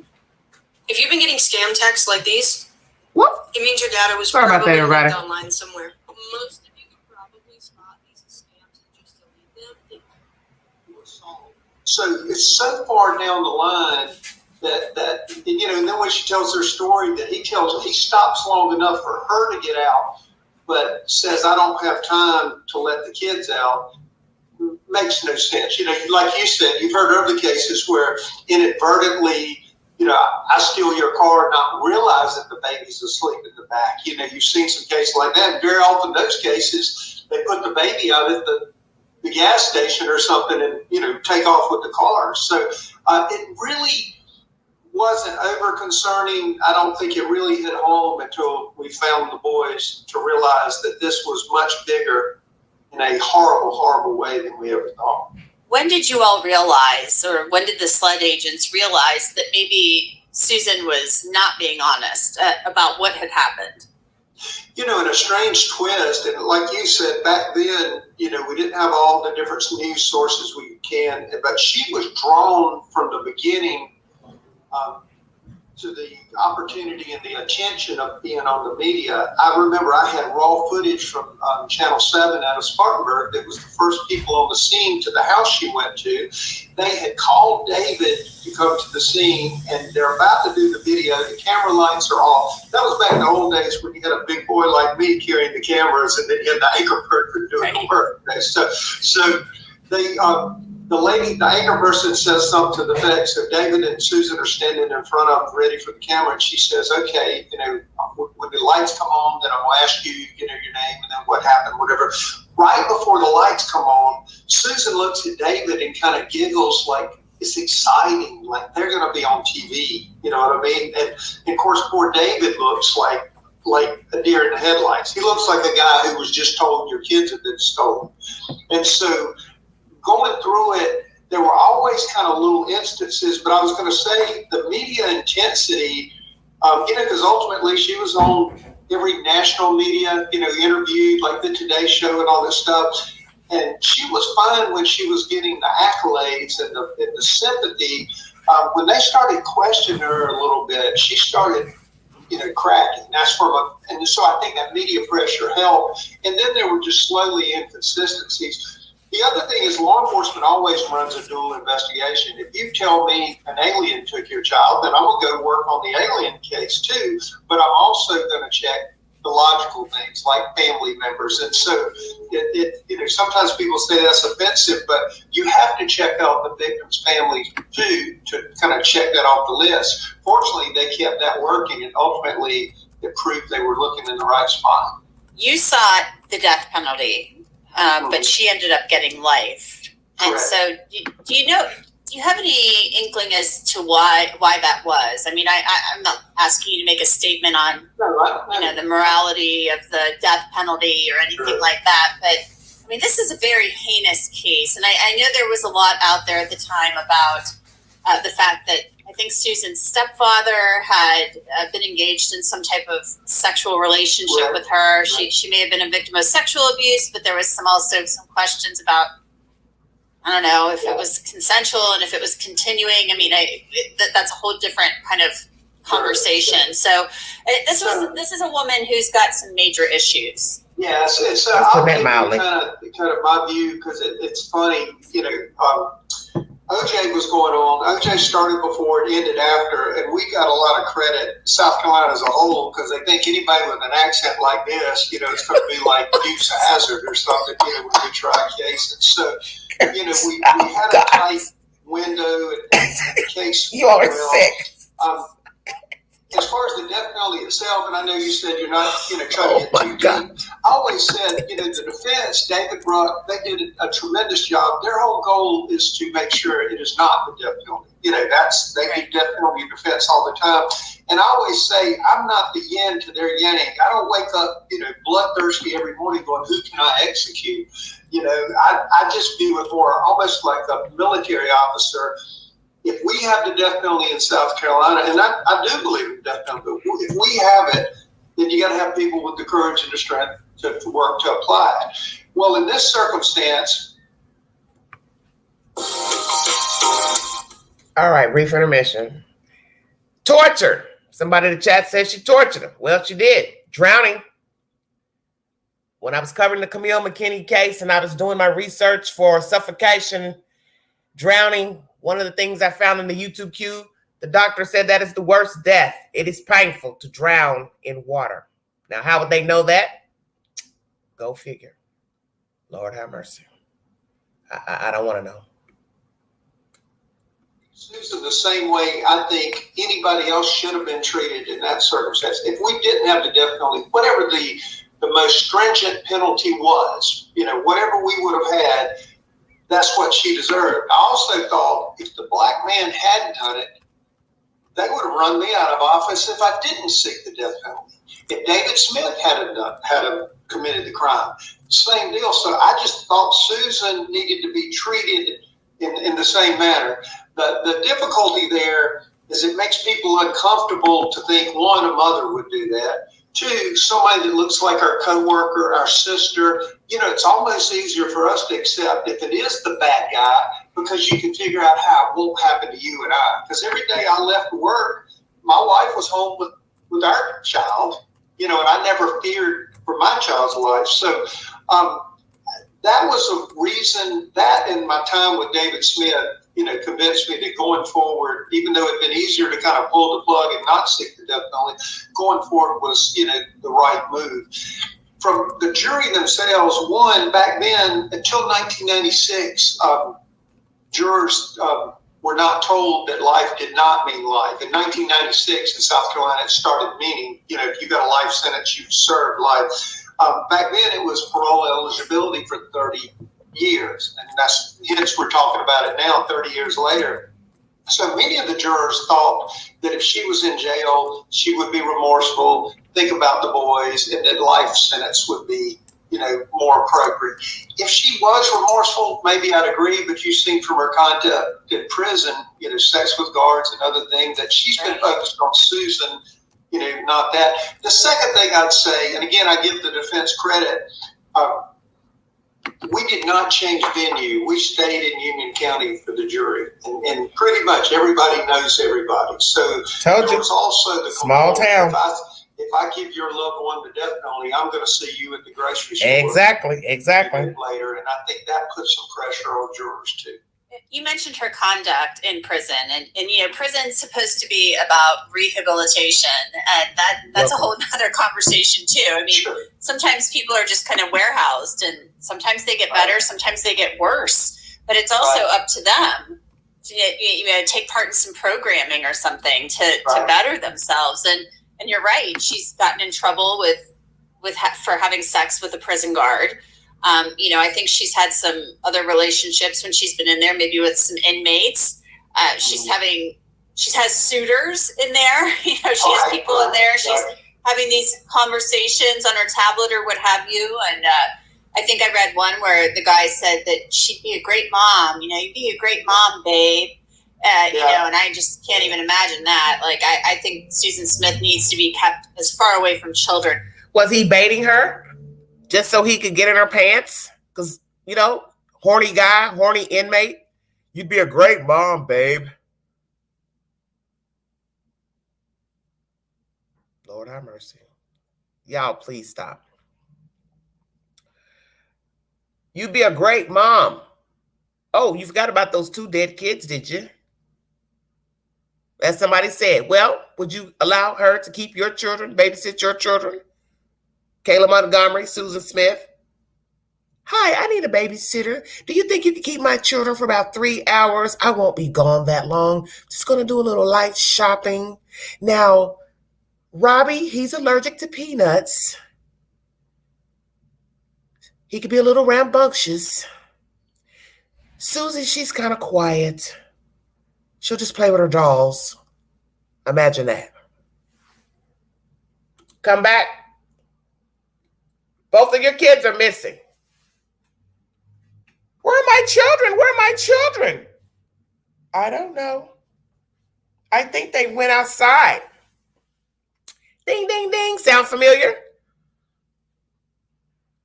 if you've been getting scam texts like these, what? it means your data was Sorry about that, probably everybody. linked online somewhere. most of you can probably spot these as scams and just delete them. So it's so far down the line that you know, and then when she tells her story, that he stops long enough for her to get out, but says, I don't have time to let the kids out. Makes no sense. You know, like you said, you've heard other cases where inadvertently, you know, I steal your car, not realize that the baby's asleep in the back. You know, you've seen some cases like that. And very often those cases, they put the baby out at the gas station or something and, you know, take off with the car. So it really wasn't over concerning. I don't think it really hit home until we found the boys to realize that this was much bigger in a horrible, horrible way than we ever thought. When did you all realize, or when did the SLED agents realize that maybe Susan was not being honest about what had happened? You know, in a strange twist, and like you said, back then, you know, we didn't have all the different news sources we can, but she was drawn from the beginning to the opportunity and the attention of being on the media. I remember I had raw footage from Channel 7 out of Spartanburg that was the first people on the scene to the house she went to. They had called David to come to the scene, and they're about to do the video. The camera lights are off. That was back in the old days when you had a big boy like me carrying the cameras, and then you had the anchor person doing the work. So they... the anchor person says something to the effect. So David and Susan are standing in front of them ready for the camera, and she says, okay, you know, when the lights come on, then I'm going to ask you, you know, your name and then what happened, whatever. Right before the lights come on, Susan looks at David and kind of giggles like it's exciting, like they're going to be on TV, you know what I mean? And of course, poor David looks like a deer in the headlights. He looks like a guy who was just told your kids had been stolen. And so going through it, there were always kind of little instances, but I was going to say the media intensity, you know, because ultimately she was on every national media, you know, interviewed, like the Today Show and all this stuff. And she was fine when she was getting the accolades and the sympathy. When they started questioning her a little bit, she started, you know, cracking. That's and so I think that media pressure helped. And then there were just slowly inconsistencies. The other thing is law enforcement always runs a dual investigation. If you tell me an alien took your child, then I'm going to go work on the alien case too, but I'm also going to check the logical things like family members. And so, you know, sometimes people say that's offensive, but you have to check out the victim's family too to kind of check that off the list. Fortunately, they kept that working, and ultimately it proved they were looking in the right spot. You sought the death penalty. But she ended up getting life. And Correct. so do you have any inkling as to why that was? I mean, I'm not asking you to make a statement on, you know, the morality of the death penalty or anything like that. But I mean, this is a very heinous case. And I know there was a lot out there at the time about the fact that I think Susan's stepfather had been engaged in some type of sexual relationship with her. She may have been a victim of sexual abuse, but there was also some questions about, I don't know, if it was consensual and if it was continuing. I mean, that's a whole different kind of conversation. So this is a woman who's got some major issues. Yeah, I'll give you kind of my view, because it's funny, you know. OJ was going on. OJ started before, it ended after, and we got a lot of credit, South Carolina as a whole, because they think anybody with an accent like this, you know, it's going to be like Dukes of Hazzard or something, you know, when we try a case. And so, you know, we had a tight window, and the case. You are sick. As far as the death penalty itself, and I know you said you're not, you know, trying to get too deep. I always said, you know, the defense, David Bruck, they did a tremendous job. Their whole goal is to make sure it is not the death penalty. You know, they do death penalty defense all the time. And I always say, I'm not the yin to their yang. I don't wake up, you know, bloodthirsty every morning going, who can I execute? You know, I just view it more almost like a military officer. If we have the death penalty in South Carolina, and I do believe in the death penalty, if we have it, then you got to have people with the courage and the strength to work to apply it. Well, in this circumstance. All right, brief intermission. Torture. Somebody in the chat says she tortured him. Well, she did. Drowning. when I was covering the Camille McKinney case and I was doing my research for suffocation, drowning, one of the things I found in the YouTube queue, the doctor said that is the worst death. It is painful to drown in water. Now, how would they know that? Go figure. Lord have mercy. I don't want to know. Susan, the same way I think anybody else should have been treated in that circumstance. If we didn't have the death penalty, whatever the most stringent penalty was, whatever we would have had, that's what she deserved. I also thought if the black man hadn't done it, they would have run me out of office if I didn't seek the death penalty. If David Smith had committed the crime, same deal. So I just thought Susan needed to be treated in the same manner. The difficulty there is it makes people uncomfortable to think, one, a mother would do that. Two, somebody that looks like our coworker, our sister. It's almost easier for us to accept if it is the bad guy because you can figure out how it won't happen to you and I. Because every day I left work, my wife was home with our child, and I never feared for my child's life. So that was a reason that in my time with David Smith, convinced me that going forward, even though it had been easier to kind of pull the plug and not seek the death penalty, going forward was, the right move. From the jury themselves, one, back then, until 1996, jurors were not told that life did not mean life. In 1996, in South Carolina, it started meaning, if you got a life sentence, you served life. Back then, it was parole eligibility for 30 years. And that's, hence we're talking about it now, 30 years later. So many of the jurors thought that if she was in jail, she would be remorseful, think about the boys, and that life sentence would be, more appropriate. If she was remorseful, maybe I'd agree, but you've seen from her conduct in prison, sex with guards and other things, that she's been focused on Susan, not that. The second thing I'd say, and again, I give the defense credit, we did not change venue. We stayed in Union County for the jury, and pretty much everybody knows everybody. So Told you. there was also the Small town. If I give your loved one the death penalty, I'm going to see you at the grocery store. Exactly. Later, and I think that puts some pressure on jurors too. You mentioned her conduct in prison, and prison's supposed to be about rehabilitation, and that's a whole other conversation too. I mean, sometimes people are just kind of warehoused, and sometimes they get better, sometimes they get worse, but it's also up to them to take part in some programming or something to better themselves. And you're right, she's gotten in trouble for having sex with a prison guard. I think she's had some other relationships when she's been in there, maybe with some inmates. She has suitors in there. She has people in there. She's having these conversations on her tablet or what have you. And I think I read one where the guy said that she'd be a great mom. You'd be a great mom, babe. And I just can't even imagine that. Like, I think Susan Smith needs to be kept as far away from children. Was he baiting her just so he could get in her pants? Because, horny guy, horny inmate. You'd be a great mom, babe. Lord have mercy. Y'all, please stop. You'd be a great mom. Oh, you forgot about those 2 dead kids, did you? As somebody said, well, would you allow her to keep your children, babysit your children? Kayla Montgomery, Susan Smith. Hi, I need a babysitter. Do you think you could keep my children for about 3 hours? I won't be gone that long. Just going to do a little light shopping. Now, Robbie, he's allergic to peanuts. He could be a little rambunctious. Susie, she's kind of quiet. She'll just play with her dolls. Imagine that. Come back. Both of your kids are missing. Where are my children? Where are my children? I don't know. I think they went outside. Ding, ding, ding. Sound familiar?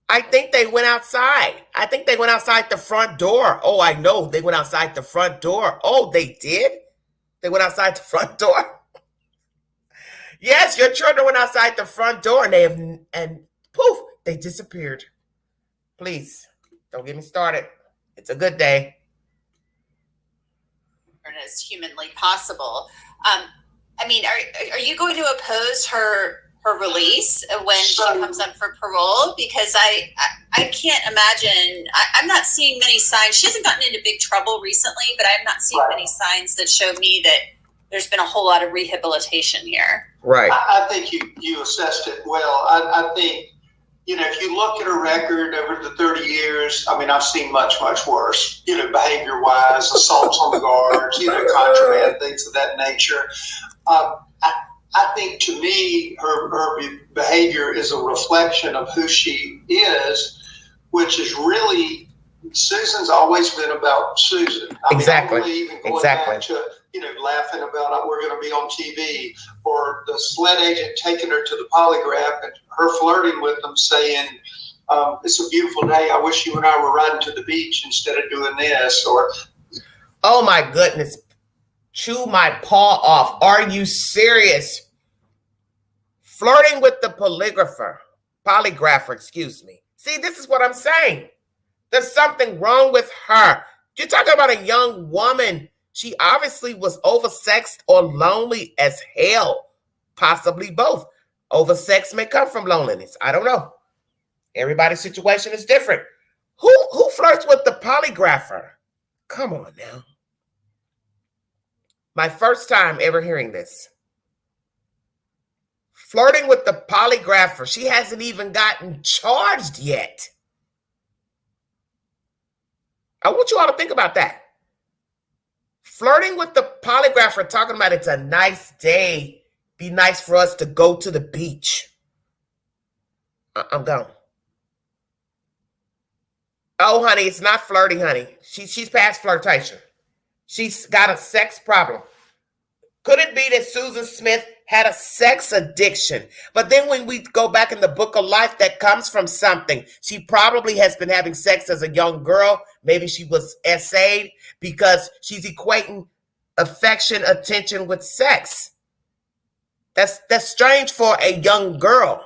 I think they went outside. I think they went outside the front door. Oh, I know. They went outside the front door. Oh, they did? They went outside the front door? Yes, your children went outside the front door and poof, they disappeared. Please, don't get me started. It's a good day. As humanly possible. I mean, are you going to oppose her release when she comes up for parole? Because I can't imagine. I'm not seeing many signs. She hasn't gotten into big trouble recently, but I'm not seeing many signs that show me that there's been a whole lot of rehabilitation here. Right. I think you assessed it well. I think, if you look at her record over the 30 years, I mean, I've seen much, much worse, behavior-wise, assaults on guards, contraband, things of that nature. I think, to me, her behavior is a reflection of who she is, which is really, Susan's always been about Susan. Exactly. I mean, even going back to, laughing about we're going to be on TV, or the SLED agent taking her to the polygraph and her flirting with them, saying, it's a beautiful day. I wish you and I were riding to the beach instead of doing this. Or, oh my goodness, chew my paw off. Are you serious? Flirting with the polygrapher, excuse me. See, this is what I'm saying. There's something wrong with her. You're talking about a young woman. She obviously was oversexed or lonely as hell. Possibly both. Oversex may come from loneliness. I don't know. Everybody's situation is different. Who flirts with the polygrapher? Come on now. My first time ever hearing this. Flirting with the polygrapher. She hasn't even gotten charged yet. I want you all to think about that. Flirting with the polygrapher, talking about it's a nice day. Be nice for us to go to the beach. I'm gone. Oh, honey, it's not flirting, honey. She's past flirtation. She's got a sex problem. Could it be that Susan Smith had a sex addiction? But then when we go back in the book of life, that comes from something. She probably has been having sex as a young girl. Maybe she was essayed because she's equating affection, attention with sex. That's strange for a young girl,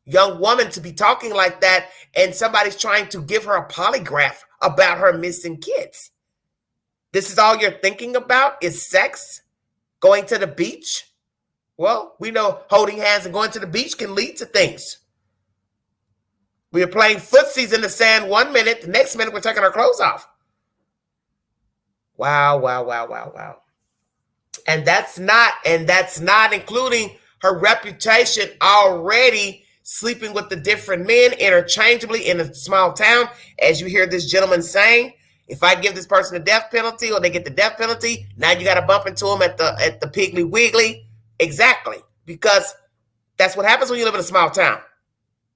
young woman to be talking like that, and somebody's trying to give her a polygraph about her missing kids. This is all you're thinking about is sex? Going to the beach? Well, we know holding hands and going to the beach can lead to things. We are playing footsies in the sand 1 minute. The next minute, we're taking our clothes off. Wow. And that's not including her reputation already sleeping with the different men interchangeably in a small town. As you hear this gentleman saying, if I give this person a death penalty or they get the death penalty, now you got to bump into them at the Piggly Wiggly. Exactly. Because that's what happens when you live in a small town.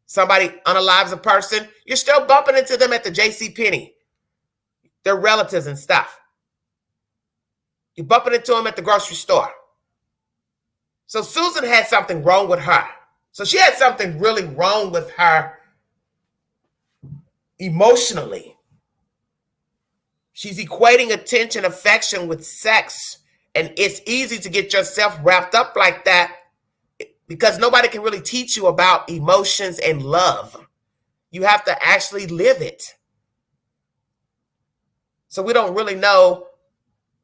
Somebody unalives a person, you're still bumping into them at the JCPenney. Their relatives and stuff. You're bumping into them at the grocery store. So Susan had something wrong with her. So she had something really wrong with her emotionally. She's equating attention, affection with sex. And it's easy to get yourself wrapped up like that because nobody can really teach you about emotions and love. You have to actually live it. So we don't really know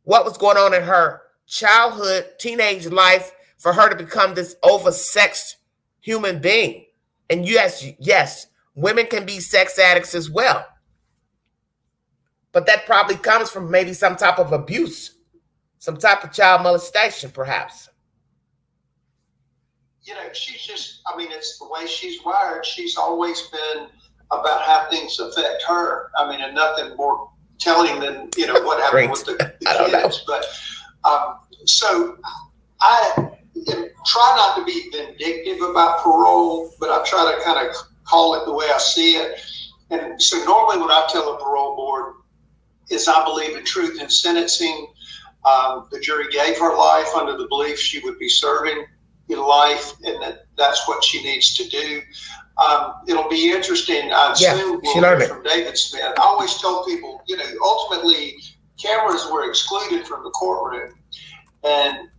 what was going on in her childhood, teenage life for her to become this oversexed human being. And yes, women can be sex addicts as well. But that probably comes from maybe some type of abuse, some type of child molestation, perhaps. She's just, it's the way she's wired. She's always been about how things affect her. And nothing more telling than, what happened with the kids. But so I try not to be vindictive about parole, but I try to kind of call it the way I see it. And so normally when I tell a parole board is I believe in truth in sentencing. The jury gave her life under the belief she would be serving in life, and that's what she needs to do. It'll be interesting. I assume we'll hear from David Smith. I always tell people, ultimately cameras were excluded from the courtroom, and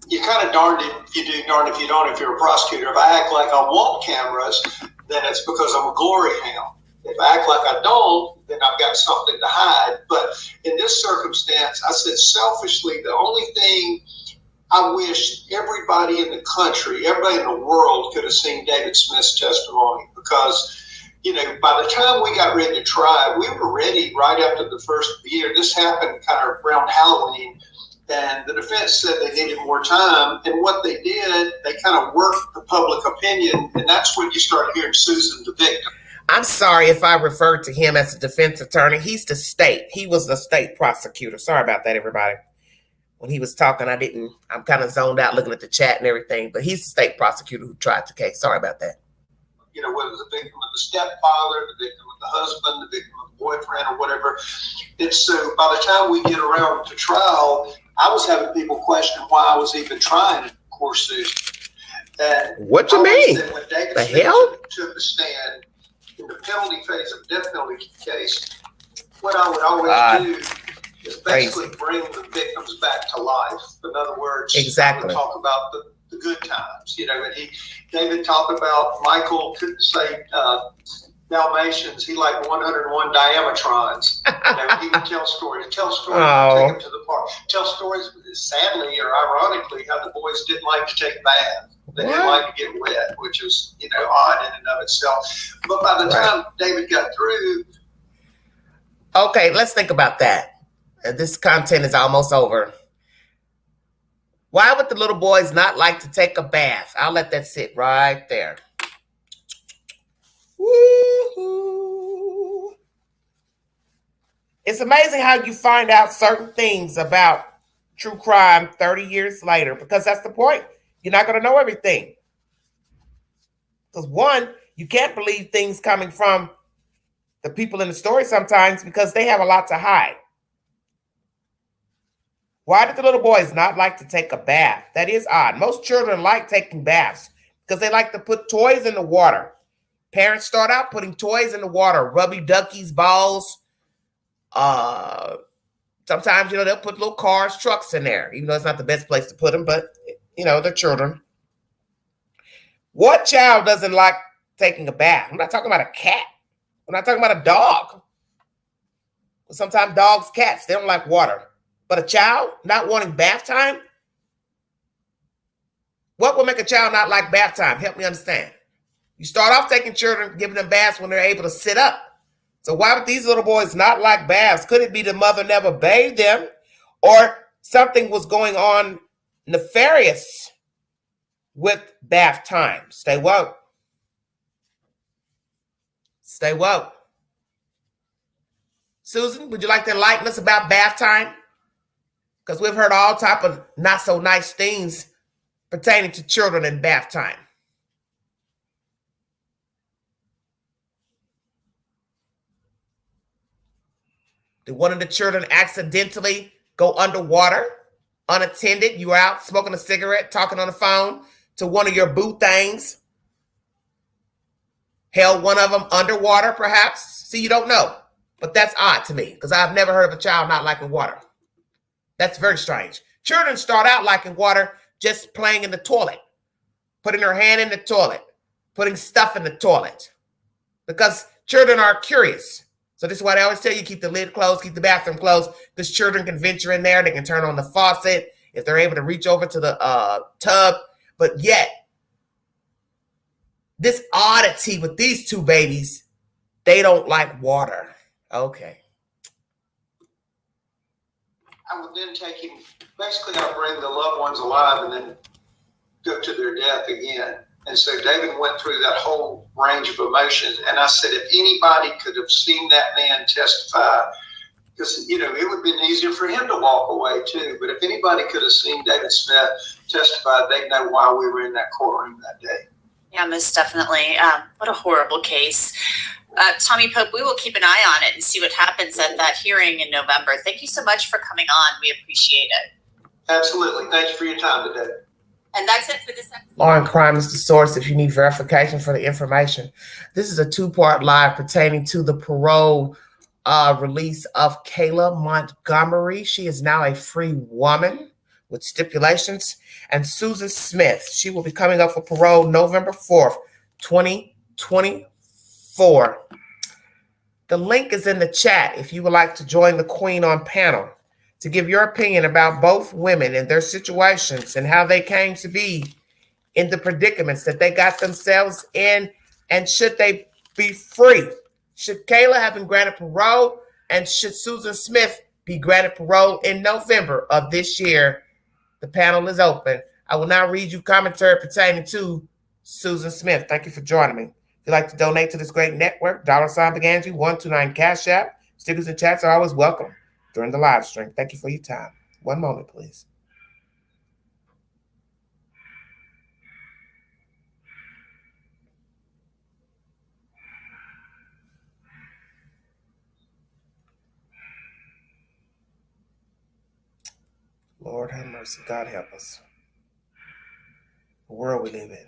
you're kind of darned if you do, darned if you don't. If you're a prosecutor, if I act like I want cameras, then it's because I'm a glory hound. If I act like I don't, then I've got something to hide. But in this circumstance, I said selfishly, the only thing I wish everybody in the country, everybody in the world could have seen David Smith's testimony, because, you know, by the time we got ready to try, we were ready right after the first year. This happened kind of around Halloween, and the defense said they needed more time. And what they did, they kind of worked the public opinion, and that's when you start hearing Susan, the victim. I'm sorry if I referred to him as a defense attorney. He's the state. He was the state prosecutor. Sorry about that, everybody. When he was talking, I'm kind of zoned out looking at the chat and everything, but he's the state prosecutor who tried the case. Sorry about that. You know, whether the victim of the stepfather, the victim of the husband, the victim of the boyfriend, or whatever. And so by the time we get around to trial, I was having people question why I was even trying course suit. What you mean? When David the Smith hell? took the stand in the penalty phase of death penalty case, what I would always do is basically bring the victims back to life. In other words, exactly. I would talk about the good times, you know, and David talked about Michael couldn't say Dalmatians, he liked 101 diametrons. You know, he would tell stories, take them to the park, tell stories, sadly or ironically, how the boys didn't like to take baths. They didn't like to get wet, which was, you know, odd in and of itself. But by the time David got through. Okay, let's think about that. This content is almost over. Why would the little boys not like to take a bath? I'll let that sit right there. Woo-hoo. It's amazing how you find out certain things about true crime 30 years later, because that's the point. You're not going to know everything. Because one, you can't believe things coming from the people in the story sometimes because they have a lot to hide. Why did the little boys not like to take a bath? That is odd. Most children like taking baths because they like to put toys in the water. Parents start out putting toys in the water, rubby duckies, balls. Sometimes, you know, they'll put little cars, trucks in there, even though it's not the best place to put them, but, you know, they're children. What child doesn't like taking a bath? I'm not talking about a cat. I'm not talking about a dog. Sometimes dogs, cats, they don't like water. But a child not wanting bath time? What will make a child not like bath time? Help me understand. You start off taking children, giving them baths when they're able to sit up. So why would these little boys not like baths? Could it be the mother never bathed them, or something was going on nefarious with bath time? Stay woke. Stay woke. Susan, would you like to enlighten us about bath time? Because we've heard all type of not so nice things pertaining to children in bath time. Did one of the children accidentally go underwater, unattended? You were out smoking a cigarette, talking on the phone to one of your boo things. Held one of them underwater, perhaps. See, you don't know. But that's odd to me because I've never heard of a child not liking water. That's very strange. Children start out liking water just playing in the toilet, putting their hand in the toilet, putting stuff in the toilet, because children are curious. So this is why they always tell you, keep the lid closed, keep the bathroom closed, because children can venture in there. They can turn on the faucet if they're able to reach over to the tub. But yet, this oddity with these two babies, they don't like water. Okay. I would then take him, basically I'll bring the loved ones alive and then go to their death again. And so David went through that whole range of emotions. And I said, if anybody could have seen that man testify, because, you know, it would have been easier for him to walk away too. But if anybody could have seen David Smith testify, they'd know why we were in that courtroom that day. Yeah, most definitely. What a horrible case. Tommy Pope, we will keep an eye on it and see what happens at that hearing in November. Thank you so much for coming on. We appreciate it. Absolutely. Thank you for your time today. And that's it for this episode. Law and Crime is the source if you need verification for the information. This is a two-part live pertaining to the parole release of Kayla Montgomery. She is now a free woman with stipulations. And Susan Smith, she will be coming up for parole November 4th, 2020. 2024. The link is in the chat if you would like to join the Queen on panel to give your opinion about both women and their situations and how they came to be in the predicaments that they got themselves in, and should they be free? Should Kayla have been granted parole, and should Susan Smith be granted parole in November of this year? The panel is open. I will now read you commentary pertaining to Susan Smith. Thank you for joining me. If you'd like to donate to this great network, $129 Cash App. Stickers and chats are always welcome during the live stream. Thank you for your time. One moment, please. Lord have mercy. God help us. The world we live in.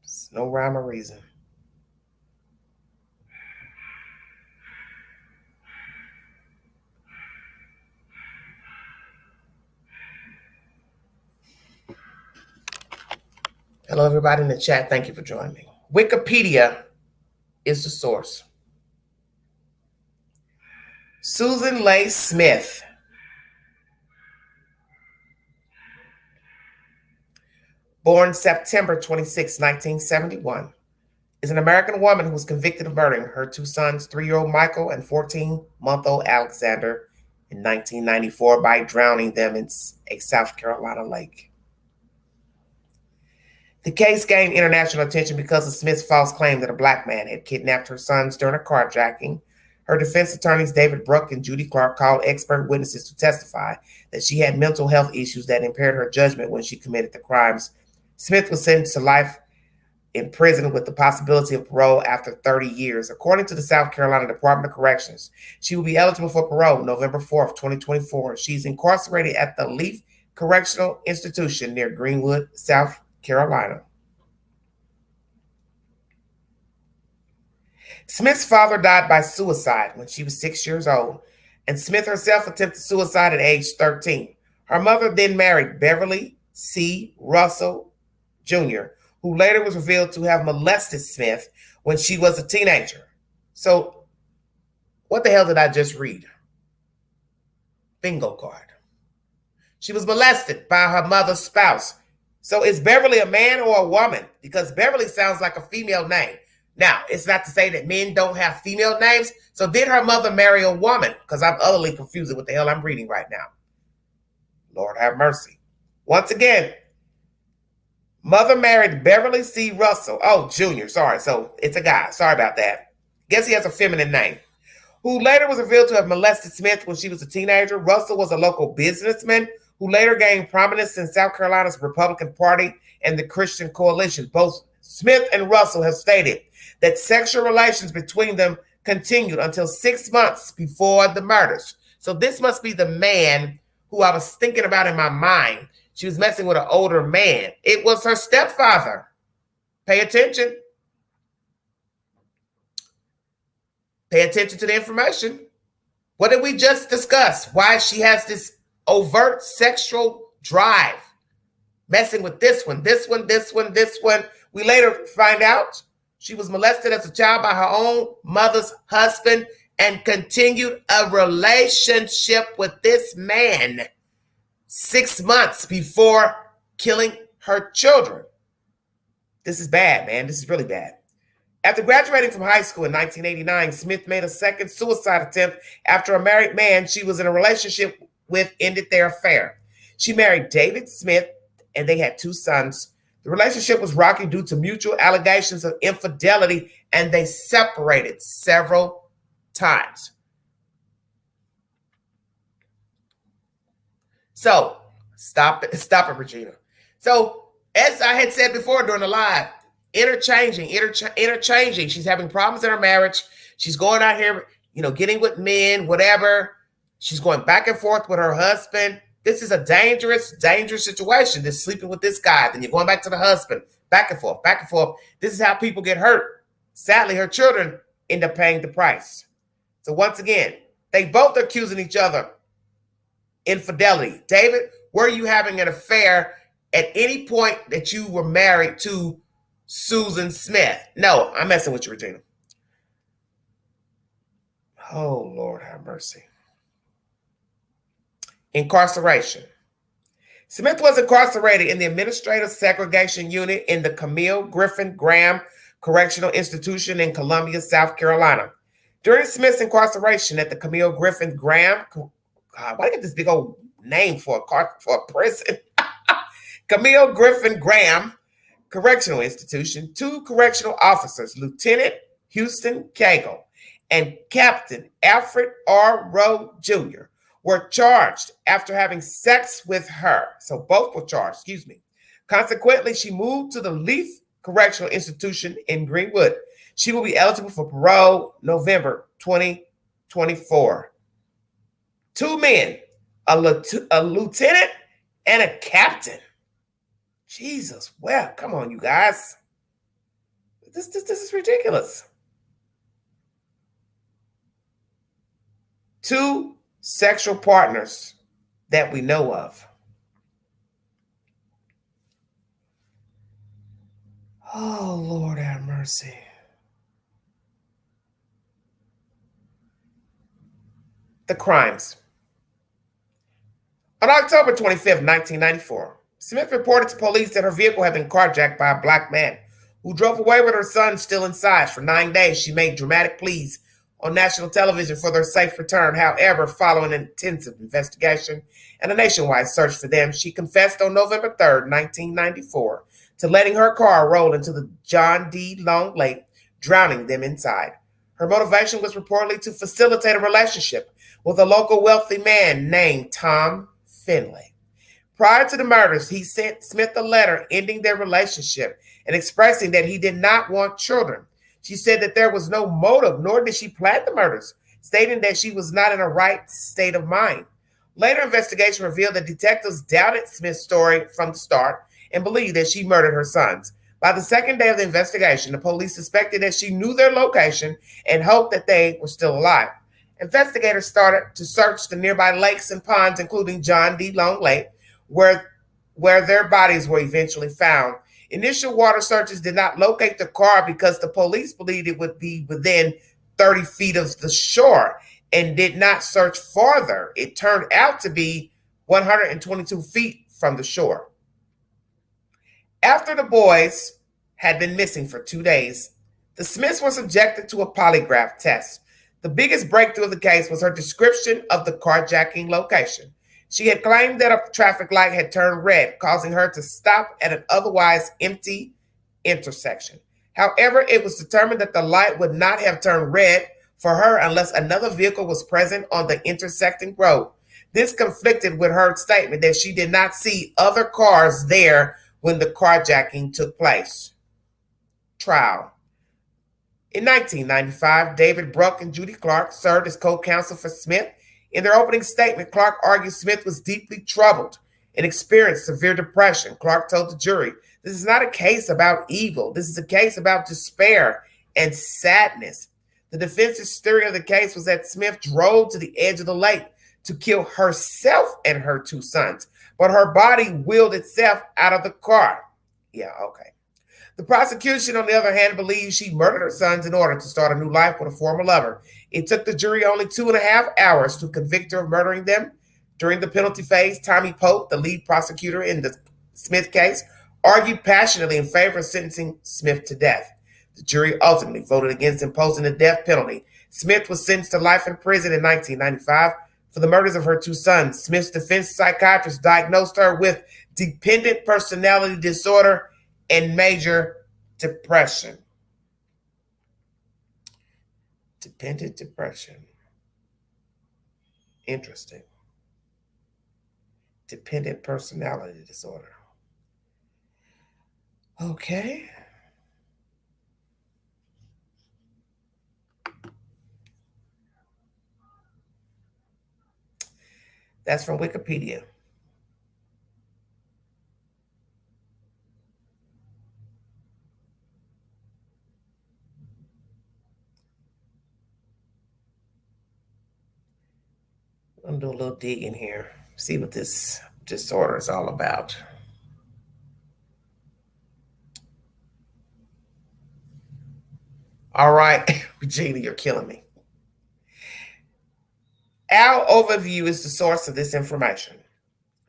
There's no rhyme or reason. Hello, everybody in the chat. Thank you for joining me. Wikipedia is the source. Susan Leigh Smith, born September 26, 1971, is an American woman who was convicted of murdering her two sons, 3-year-old Michael and 14-month-old Alexander, in 1994 by drowning them in a South Carolina lake. The case gained international attention because of Smith's false claim that a black man had kidnapped her sons during a carjacking. Her defense attorneys, David Bruck and Judy Clark, called expert witnesses to testify that she had mental health issues that impaired her judgment when she committed the crimes. Smith was sentenced to life in prison with the possibility of parole after 30 years. According to the South Carolina Department of Corrections, she will be eligible for parole November 4th, 2024. She's incarcerated at the Leaf Correctional Institution near Greenwood, South Carolina. Smith's father died by suicide when she was 6 years old, and Smith herself attempted suicide at age 13. Her mother then married Beverly C. Russell Jr., who later was revealed to have molested Smith when she was a teenager. So, what the hell did I just read? Bingo card. She was molested by her mother's spouse. So is Beverly a man or a woman? Because Beverly sounds like a female name. Now, it's not to say that men don't have female names. So did her mother marry a woman? Because I'm utterly confused with what the hell I'm reading right now. Lord have mercy. Once again, mother married Beverly C. Russell. Oh, Jr. Sorry. So it's a guy. Sorry about that. Guess he has a feminine name. Who later was revealed to have molested Smith when she was a teenager. Russell was a local businessman who later gained prominence in South Carolina's Republican Party and the Christian Coalition. Both Smith and Russell have stated that sexual relations between them continued until 6 months before the murders. So this must be the man who I was thinking about in my mind. She was messing with an older man. It was her stepfather. Pay attention. Pay attention to the information. What did we just discuss? Why she has this overt sexual drive, messing with this one. We later find out she was molested as a child by her own mother's husband and continued a relationship with this man 6 months before killing her children. This is bad, man. This is really bad. After graduating from high school in 1989, Smith made a second suicide attempt after a married man she was in a relationship with ended their affair. She married David Smith, and they had 2 sons. The relationship was rocky due to mutual allegations of infidelity, and they separated several times. So, stop it, Regina. So, as I had said before during the live, interchanging. She's having problems in her marriage. She's going out here, getting with men, whatever. She's going back and forth with her husband. This is a dangerous situation. This sleeping with this guy. Then you're going back to the husband. Back and forth. This is how people get hurt. Sadly, her children end up paying the price. So once again, they both are accusing each other infidelity. David, were you having an affair at any point that you were married to Susan Smith. No, I'm messing with you, Regina. Oh, Lord have mercy. Incarceration. Smith was incarcerated in the Administrative Segregation Unit in the Camille Griffin Graham Correctional Institution in Columbia, South Carolina. During Smith's incarceration at the Camille Griffin Graham, why do I get this big old name for a prison? Camille Griffin Graham Correctional Institution, 2 correctional officers, Lieutenant Houston Cagle and Captain Alfred R. Rowe Jr., were charged after having sex with her. So both were charged, Consequently, she moved to the Leaf Correctional Institution in Greenwood. She will be eligible for parole November 2024. 2 men, a lieutenant and a captain. Jesus, well, come on, you guys. This is ridiculous. 2 sexual partners that we know of. Oh, Lord have mercy. The crimes. On October 25th, 1994, Smith reported to police that her vehicle had been carjacked by a black man who drove away with her son still inside. For 9 days, she made dramatic pleas on national television for their safe return. However, following an intensive investigation and a nationwide search for them, she confessed on November 3rd, 1994, to letting her car roll into the John D. Long Lake, drowning them inside. Her motivation was reportedly to facilitate a relationship with a local wealthy man named Tom Finley. Prior to the murders, he sent Smith a letter ending their relationship and expressing that he did not want children. She said that there was no motive, nor did she plan the murders, stating that she was not in a right state of mind. Later investigation revealed that detectives doubted Smith's story from the start and believed that she murdered her sons. By the second day of the investigation, the police suspected that she knew their location and hoped that they were still alive. Investigators started to search the nearby lakes and ponds, including John D. Long Lake, where their bodies were eventually found. Initial water searches did not locate the car because the police believed it would be within 30 feet of the shore and did not search farther. It turned out to be 122 feet from the shore. After the boys had been missing for 2 days, the Smiths were subjected to a polygraph test. The biggest breakthrough of the case was her description of the carjacking location. She had claimed that a traffic light had turned red, causing her to stop at an otherwise empty intersection. However, it was determined that the light would not have turned red for her unless another vehicle was present on the intersecting road. This conflicted with her statement that she did not see other cars there when the carjacking took place. Trial. In 1995, David Bruck and Judy Clark served as co-counsel for Smith. In their opening statement, Clark argued Smith was deeply troubled and experienced severe depression. Clark told the jury, "This is not a case about evil. This is a case about despair and sadness." The defense's theory of the case was that Smith drove to the edge of the lake to kill herself and her 2 sons, but her body wheeled itself out of the car. Yeah, okay. The prosecution, on the other hand, believes she murdered her sons in order to start a new life with a former lover. It took the jury only 2.5 hours to convict her of murdering them. During the penalty phase, Tommy Pope, the lead prosecutor in the Smith case, argued passionately in favor of sentencing Smith to death. The jury ultimately voted against imposing the death penalty. Smith was sentenced to life in prison in 1995 for the murders of her 2 sons. Smith's defense psychiatrist diagnosed her with dependent personality disorder and major depression. Dependent depression. Interesting. Dependent personality disorder. Okay. That's from Wikipedia. I'm gonna do a little digging here, see what this disorder is all about. All right, Regina, you're killing me. Our overview is the source of this information.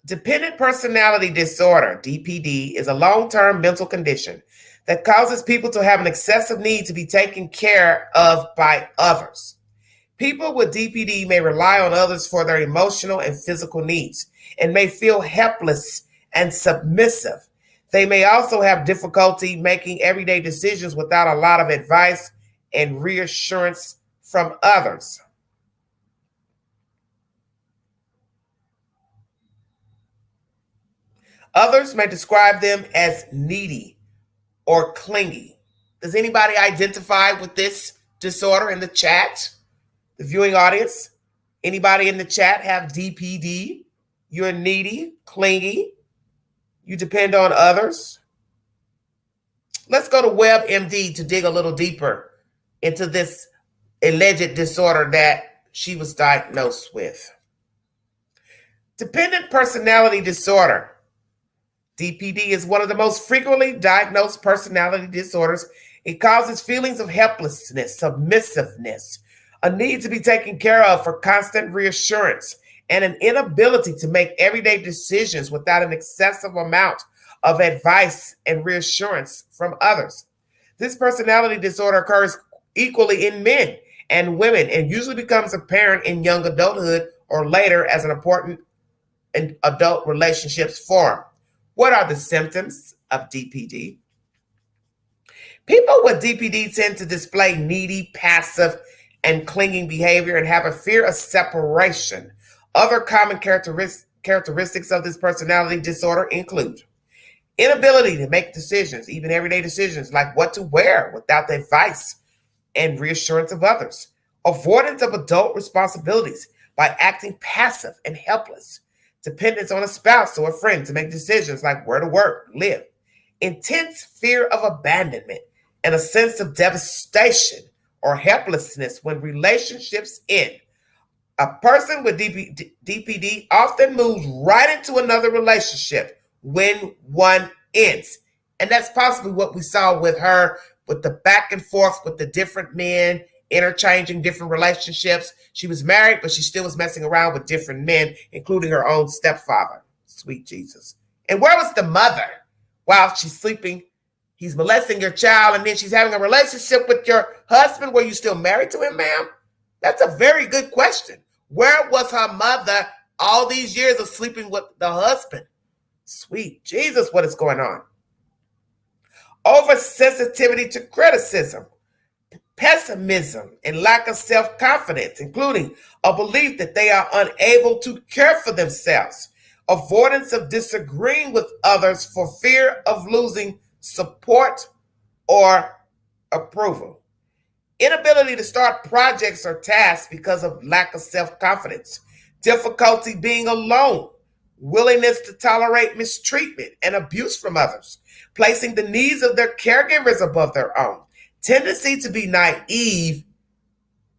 Dependent personality disorder, DPD, is a long-term mental condition that causes people to have an excessive need to be taken care of by others. People with DPD may rely on others for their emotional and physical needs and may feel helpless and submissive. They may also have difficulty making everyday decisions without a lot of advice and reassurance from others. Others may describe them as needy or clingy. Does anybody identify with this disorder in the chat? The viewing audience? Anybody in the chat have DPD? You're needy, clingy. You depend on others. Let's go to WebMD to dig a little deeper into this alleged disorder that she was diagnosed with. Dependent personality disorder, DPD, is one of the most frequently diagnosed personality disorders. It causes feelings of helplessness, submissiveness, a need to be taken care of for constant reassurance, and an inability to make everyday decisions without an excessive amount of advice and reassurance from others. This personality disorder occurs equally in men and women and usually becomes apparent in young adulthood or later as an important adult relationships form. What are the symptoms of DPD? People with DPD tend to display needy, passive, and clinging behavior and have a fear of separation. Other common characteristics of this personality disorder include inability to make decisions, even everyday decisions like what to wear, without the advice and reassurance of others. Avoidance of adult responsibilities by acting passive and helpless. Dependence on a spouse or a friend to make decisions like where to work, live. Intense fear of abandonment and a sense of devastation or helplessness when relationships end. A person with DPD often moves right into another relationship when one ends. And that's possibly what we saw with her, with the back and forth with the different men, interchanging different relationships. She was married, but she still was messing around with different men, including her own stepfather. Sweet Jesus. And where was the mother while she's sleeping? He's molesting your child, and then she's having a relationship with your husband. Were you still married to him, ma'am? That's a very good question. Where was her mother all these years of sleeping with the husband? Sweet Jesus, what is going on? Oversensitivity to criticism, pessimism, and lack of self-confidence, including a belief that they are unable to care for themselves, avoidance of disagreeing with others for fear of losing support or approval, inability to start projects or tasks because of lack of self-confidence, difficulty being alone, willingness to tolerate mistreatment and abuse from others, placing the needs of their caregivers above their own, tendency to be naive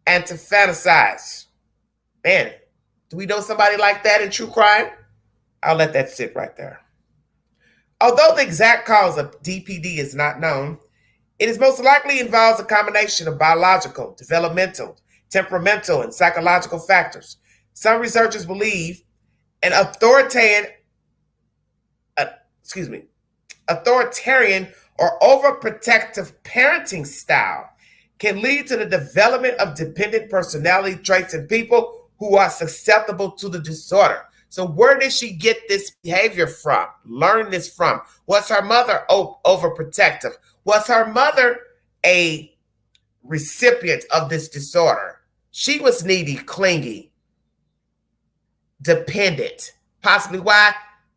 and to fantasize. Man, do we know somebody like that in true crime? I'll let that sit right there. Although the exact cause of DPD is not known, it is most likely involves a combination of biological, developmental, temperamental, and psychological factors. Some researchers believe an authoritarian or overprotective parenting style can lead to the development of dependent personality traits in people who are susceptible to the disorder. So where did she get this behavior from? Learn this from? Was her mother overprotective? Was her mother a recipient of this disorder? She was needy, clingy, dependent. Possibly why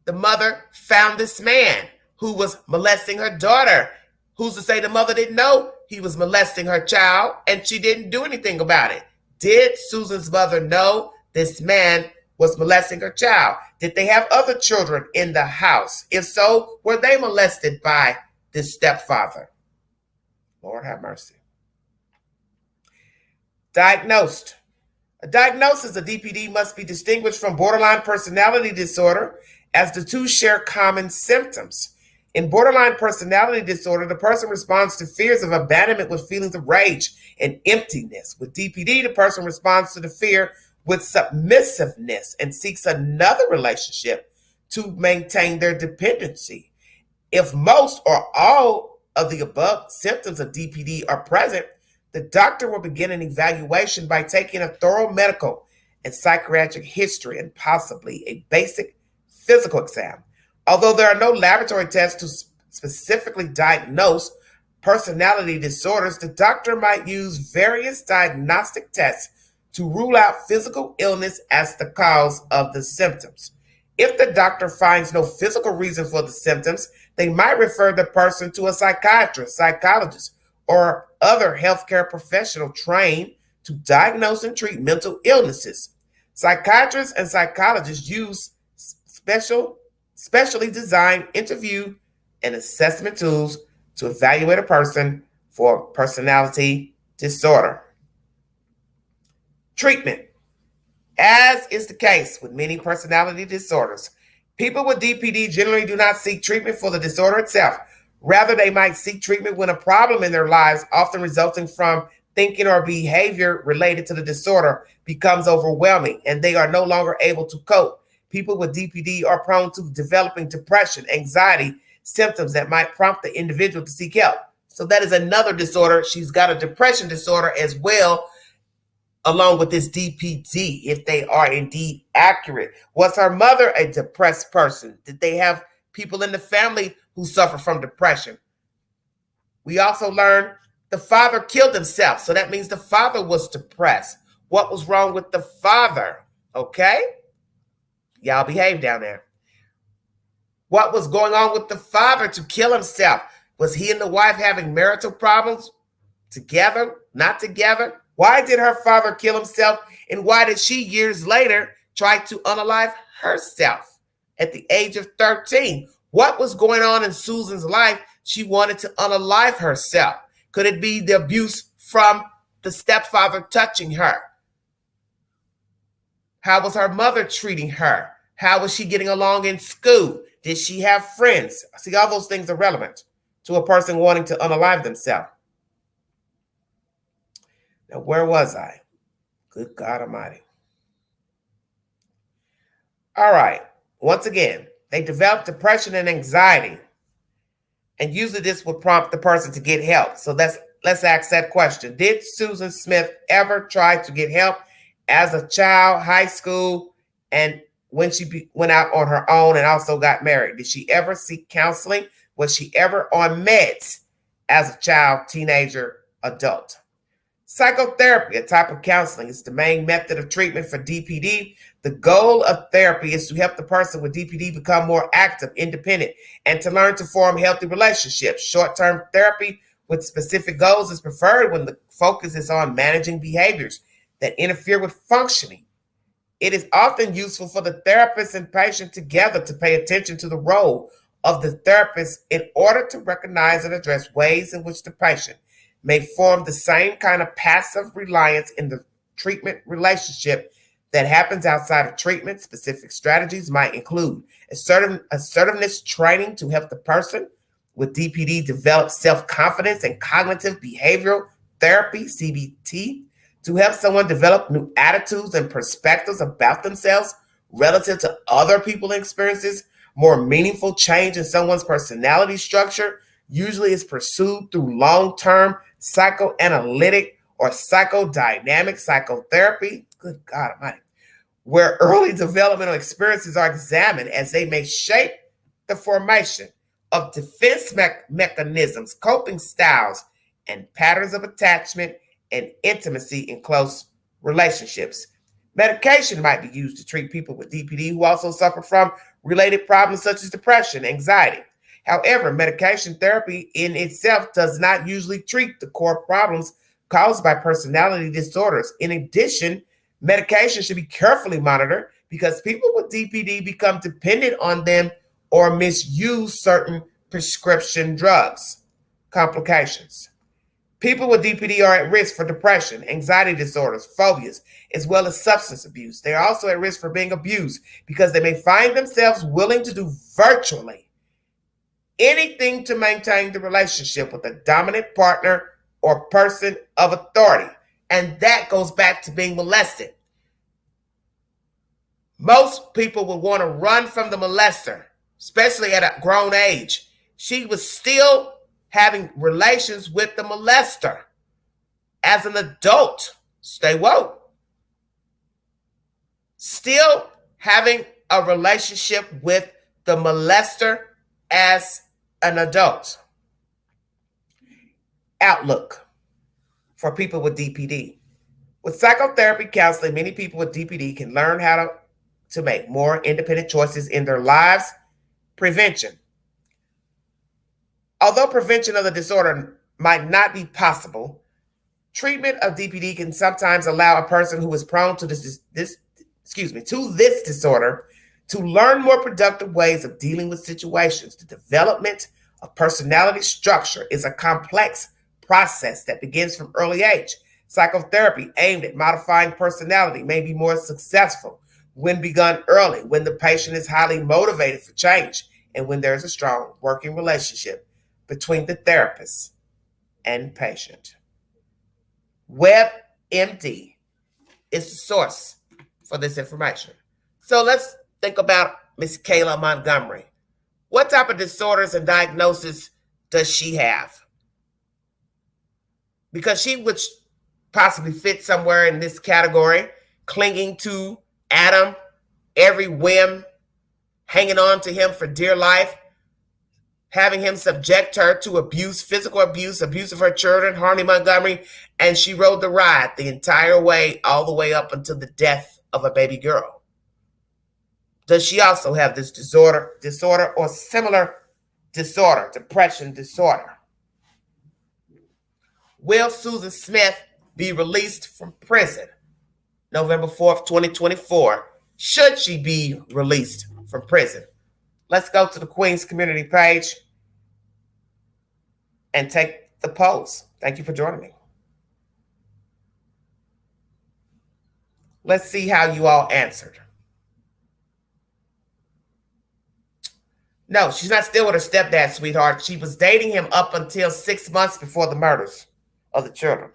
the mother found this man who was molesting her daughter. Who's to say the mother didn't know he was molesting her child and she didn't do anything about it? Did Susan's mother know this man was molesting her child? Did they have other children in the house? If so, were they molested by this stepfather? Lord have mercy. Diagnosed. A diagnosis of DPD must be distinguished from borderline personality disorder as the two share common symptoms. In borderline personality disorder, the person responds to fears of abandonment with feelings of rage and emptiness. With DPD, the person responds to the fear with submissiveness and seeks another relationship to maintain their dependency. If most or all of the above symptoms of DPD are present, the doctor will begin an evaluation by taking a thorough medical and psychiatric history and possibly a basic physical exam. Although there are no laboratory tests to specifically diagnose personality disorders, the doctor might use various diagnostic tests to rule out physical illness as the cause of the symptoms. If the doctor finds no physical reason for the symptoms, they might refer the person to a psychiatrist, psychologist, or other healthcare professional trained to diagnose and treat mental illnesses. Psychiatrists and psychologists use specially designed interview and assessment tools to evaluate a person for personality disorder. Treatment. As is the case with many personality disorders, people with DPD generally do not seek treatment for the disorder itself. Rather, they might seek treatment when a problem in their lives, often resulting from thinking or behavior related to the disorder, becomes overwhelming and they are no longer able to cope. People with DPD are prone to developing depression, anxiety, symptoms that might prompt the individual to seek help. So that is another disorder. She's got a depression disorder as well, along with this DPD, if they are indeed accurate. Was her mother a depressed person? Did they have people in the family who suffer from depression? We also learned the father killed himself. So that means the father was depressed. What was wrong with the father? Okay? Y'all behave down there. What was going on with the father to kill himself? Was he and the wife having marital problems? Together? Not together? Why did her father kill himself? And why did she years later try to unalive herself at the age of 13? What was going on in Susan's life? She wanted to unalive herself. Could it be the abuse from the stepfather touching her? How was her mother treating her? How was she getting along in school? Did she have friends? See, all those things are relevant to a person wanting to unalive themselves. Now, where was I? Good God Almighty. All right. Once again, they develop depression and anxiety. And usually this would prompt the person to get help. So let's ask that question. Did Susan Smith ever try to get help as a child, high school, and when she went out on her own and also got married? Did she ever seek counseling? Was she ever on meds as a child, teenager, adult? Psychotherapy, a type of counseling, is the main method of treatment for DPD. The goal of therapy is to help the person with DPD become more active, independent, and to learn to form healthy relationships. Short-term therapy with specific goals is preferred when the focus is on managing behaviors that interfere with functioning. It is often useful for the therapist and patient together to pay attention to the role of the therapist in order to recognize and address ways in which the patient may form the same kind of passive reliance in the treatment relationship that happens outside of treatment. Specific strategies might include assertiveness training to help the person with DPD develop self-confidence, and cognitive behavioral therapy, CBT, to help someone develop new attitudes and perspectives about themselves relative to other people's experiences. More meaningful change in someone's personality structure usually is pursued through long-term psychoanalytic or psychodynamic psychotherapy, good God Almighty, where early developmental experiences are examined as they may shape the formation of defense mechanisms, coping styles, and patterns of attachment and intimacy in close relationships. Medication might be used to treat people with DPD who also suffer from related problems such as depression, anxiety. However, medication therapy in itself does not usually treat the core problems caused by personality disorders. In addition, medication should be carefully monitored because people with DPD become dependent on them or misuse certain prescription drugs. Complications. People with DPD are at risk for depression, anxiety disorders, phobias, as well as substance abuse. They are also at risk for being abused because they may find themselves willing to do virtually anything to maintain the relationship with a dominant partner or person of authority. And that goes back to being molested. Most people would want to run from the molester, especially at a grown age. She was still having relations with the molester as an adult. Stay woke. Still having a relationship with the molester as an adult. Outlook for people with DPD. With psychotherapy counseling, many people with DPD can learn how to make more independent choices in their lives. Prevention. Although prevention of the disorder might not be possible, treatment of DPD can sometimes allow a person who is prone to this disorder to learn more productive ways of dealing with situations. The development of personality structure is a complex process that begins from early age. Psychotherapy aimed at modifying personality may be more successful when begun early, when the patient is highly motivated for change, and when there is a strong working relationship between the therapist and patient. WebMD is the source for this information. So let's think about Miss Kayla Montgomery. What type of disorders and diagnosis does she have? Because she would possibly fit somewhere in this category, clinging to Adam, every whim, hanging on to him for dear life, having him subject her to abuse, physical abuse, abuse of her children, Harmony Montgomery, and she rode the ride the entire way, all the way up until the death of a baby girl. Does she also have this disorder or similar disorder, depression disorder? Will Susan Smith be released from prison November 4th, 2024? Should she be released from prison? Let's go to the Queen's community page and take the polls. Thank you for joining me. Let's see how you all answered. No, she's not still with her stepdad, sweetheart. She was dating him up until 6 months before the murders of the children.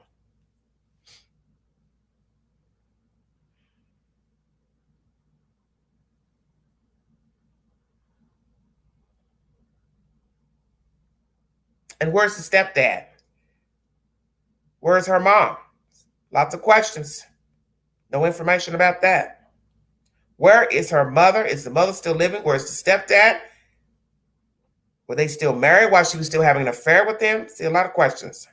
And where's the stepdad? Where's her mom? Lots of questions. No information about that. Where is her mother? Is the mother still living? Where's the stepdad? Were they still married while she was still having an affair with him? See, a lot of questions.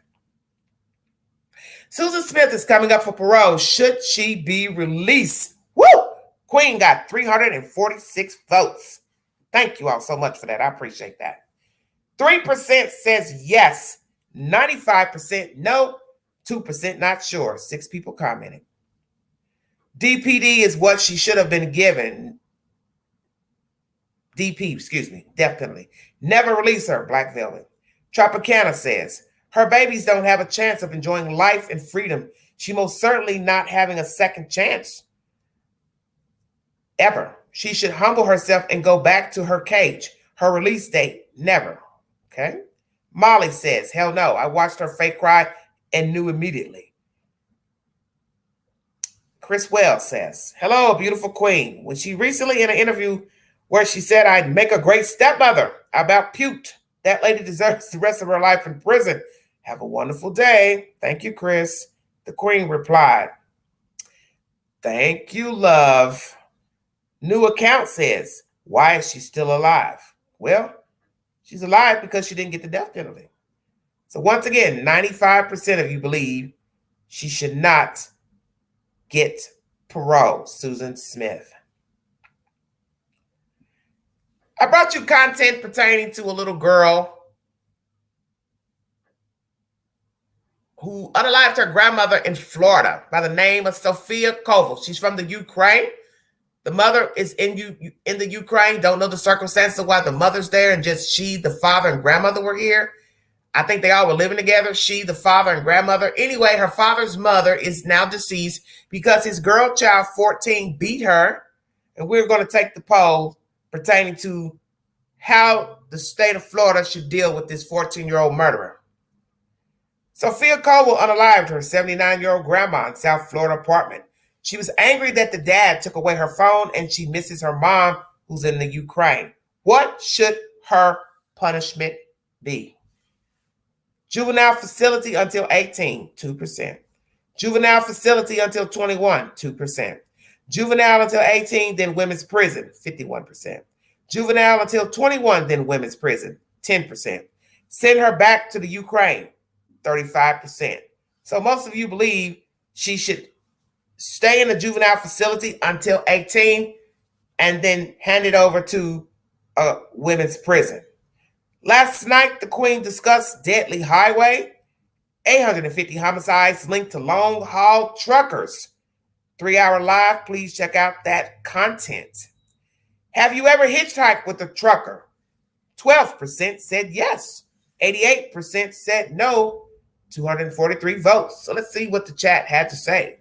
Susan Smith is coming up for parole. Should she be released? Woo! Queen got 346 votes. Thank you all so much for that. I appreciate that. 3% says yes, 95% no, 2% not sure. 6 people commenting. DPD is what she should have been given. Death penalty. Never release her, Black Velvet. Tropicana says, her babies don't have a chance of enjoying life and freedom. She most certainly not having a second chance. Ever. She should humble herself and go back to her cage. Her release date, never. Okay? Molly says, hell no. I watched her fake cry and knew immediately. Chris Wells says, hello, beautiful queen. When she recently in an interview where she said I'd make a great stepmother, I about puked. That lady deserves the rest of her life in prison. Have a wonderful day. Thank you, Chris. The queen replied, thank you, love. New account says, why is she still alive? Well, she's alive because she didn't get the death penalty. So once again, 95% of you believe she should not get parole, Susan Smith. I brought you content pertaining to a little girl who unalived her grandmother in Florida by the name of Sophia Koval. She's from the Ukraine. The mother is in the Ukraine. Don't know the circumstances of why the mother's there and just she, the father, and grandmother were here. I think they all were living together. She, the father, and grandmother. Anyway, her father's mother is now deceased because his girl child, 14, beat her. And we're going to take the poll pertaining to how the state of Florida should deal with this 14-year-old murderer. Sophia Cole unalived her 79-year-old grandma in South Florida apartment. She was angry that the dad took away her phone and she misses her mom who's in the Ukraine. What should her punishment be? Juvenile facility until 18, 2%. Juvenile facility until 21, 2%. Juvenile until 18, then women's prison, 51%. Juvenile until 21, then women's prison, 10%. Send her back to the Ukraine, 35%. So most of you believe she should stay in the juvenile facility until 18 and then hand it over to a women's prison. Last night, the Queen discussed deadly highway, 850 homicides linked to long-haul truckers. 3-hour live, please check out that content. Have you ever hitchhiked with a trucker? 12% said yes. 88% said no. 243 votes. So let's see what the chat had to say.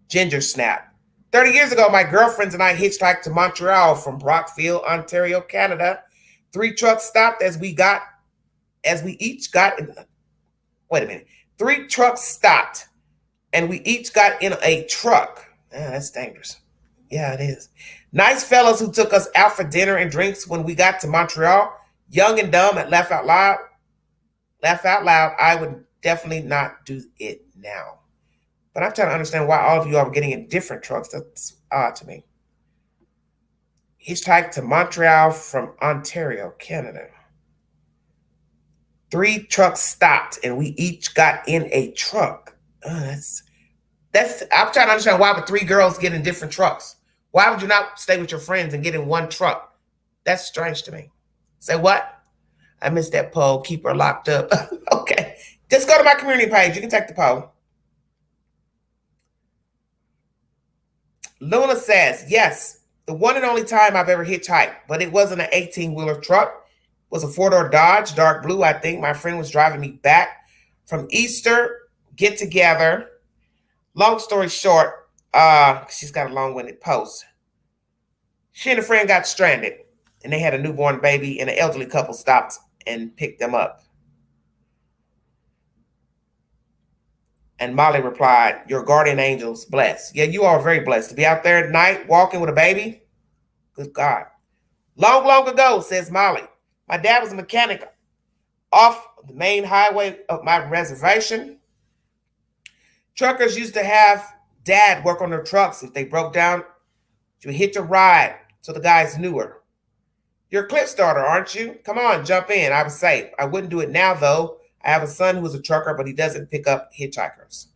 Ginger Snap. 30 years ago, my girlfriends and I hitchhiked to Montreal from Brockville, Ontario, Canada. 3 trucks stopped as we each got in. Wait a minute. 3 trucks stopped and we each got in a truck. That's dangerous. Yeah, it is. Nice fellows who took us out for dinner and drinks when we got to Montreal. Young and dumb and laugh out loud. Laugh out loud. I would definitely not do it now. But I'm trying to understand why all of you are getting in different trucks. That's odd to me. Hitchhiked to Montreal from Ontario, Canada. 3 trucks stopped and we each got in a truck. That's I'm trying to understand why would 3 girls get in different trucks? Why would you not stay with your friends and get in one truck? That's strange to me. Say what? I missed that poll. Keep her locked up. Okay. Just go to my community page. You can take the poll. Luna says, yes, the one and only time I've ever hitchhiked, but it wasn't an 18-wheeler truck. It was a 4-door Dodge, dark blue, I think. My friend was driving me back from Easter get-together. Long story short, she's got a long-winded post. She and a friend got stranded, and they had a newborn baby, and an elderly couple stopped and picked them up. And Molly replied, your guardian angel's blessed. Yeah, you are very blessed to be out there at night walking with a baby. Good God. Long, long ago, says Molly, my dad was a mechanic off the main highway of my reservation. Truckers used to have dad work on their trucks. If they broke down, you would hitch a ride so the guys knew her. You're a clip starter, aren't you? Come on, jump in. I was safe. I wouldn't do it now, though. I have a son who is a trucker, but he doesn't pick up hitchhikers.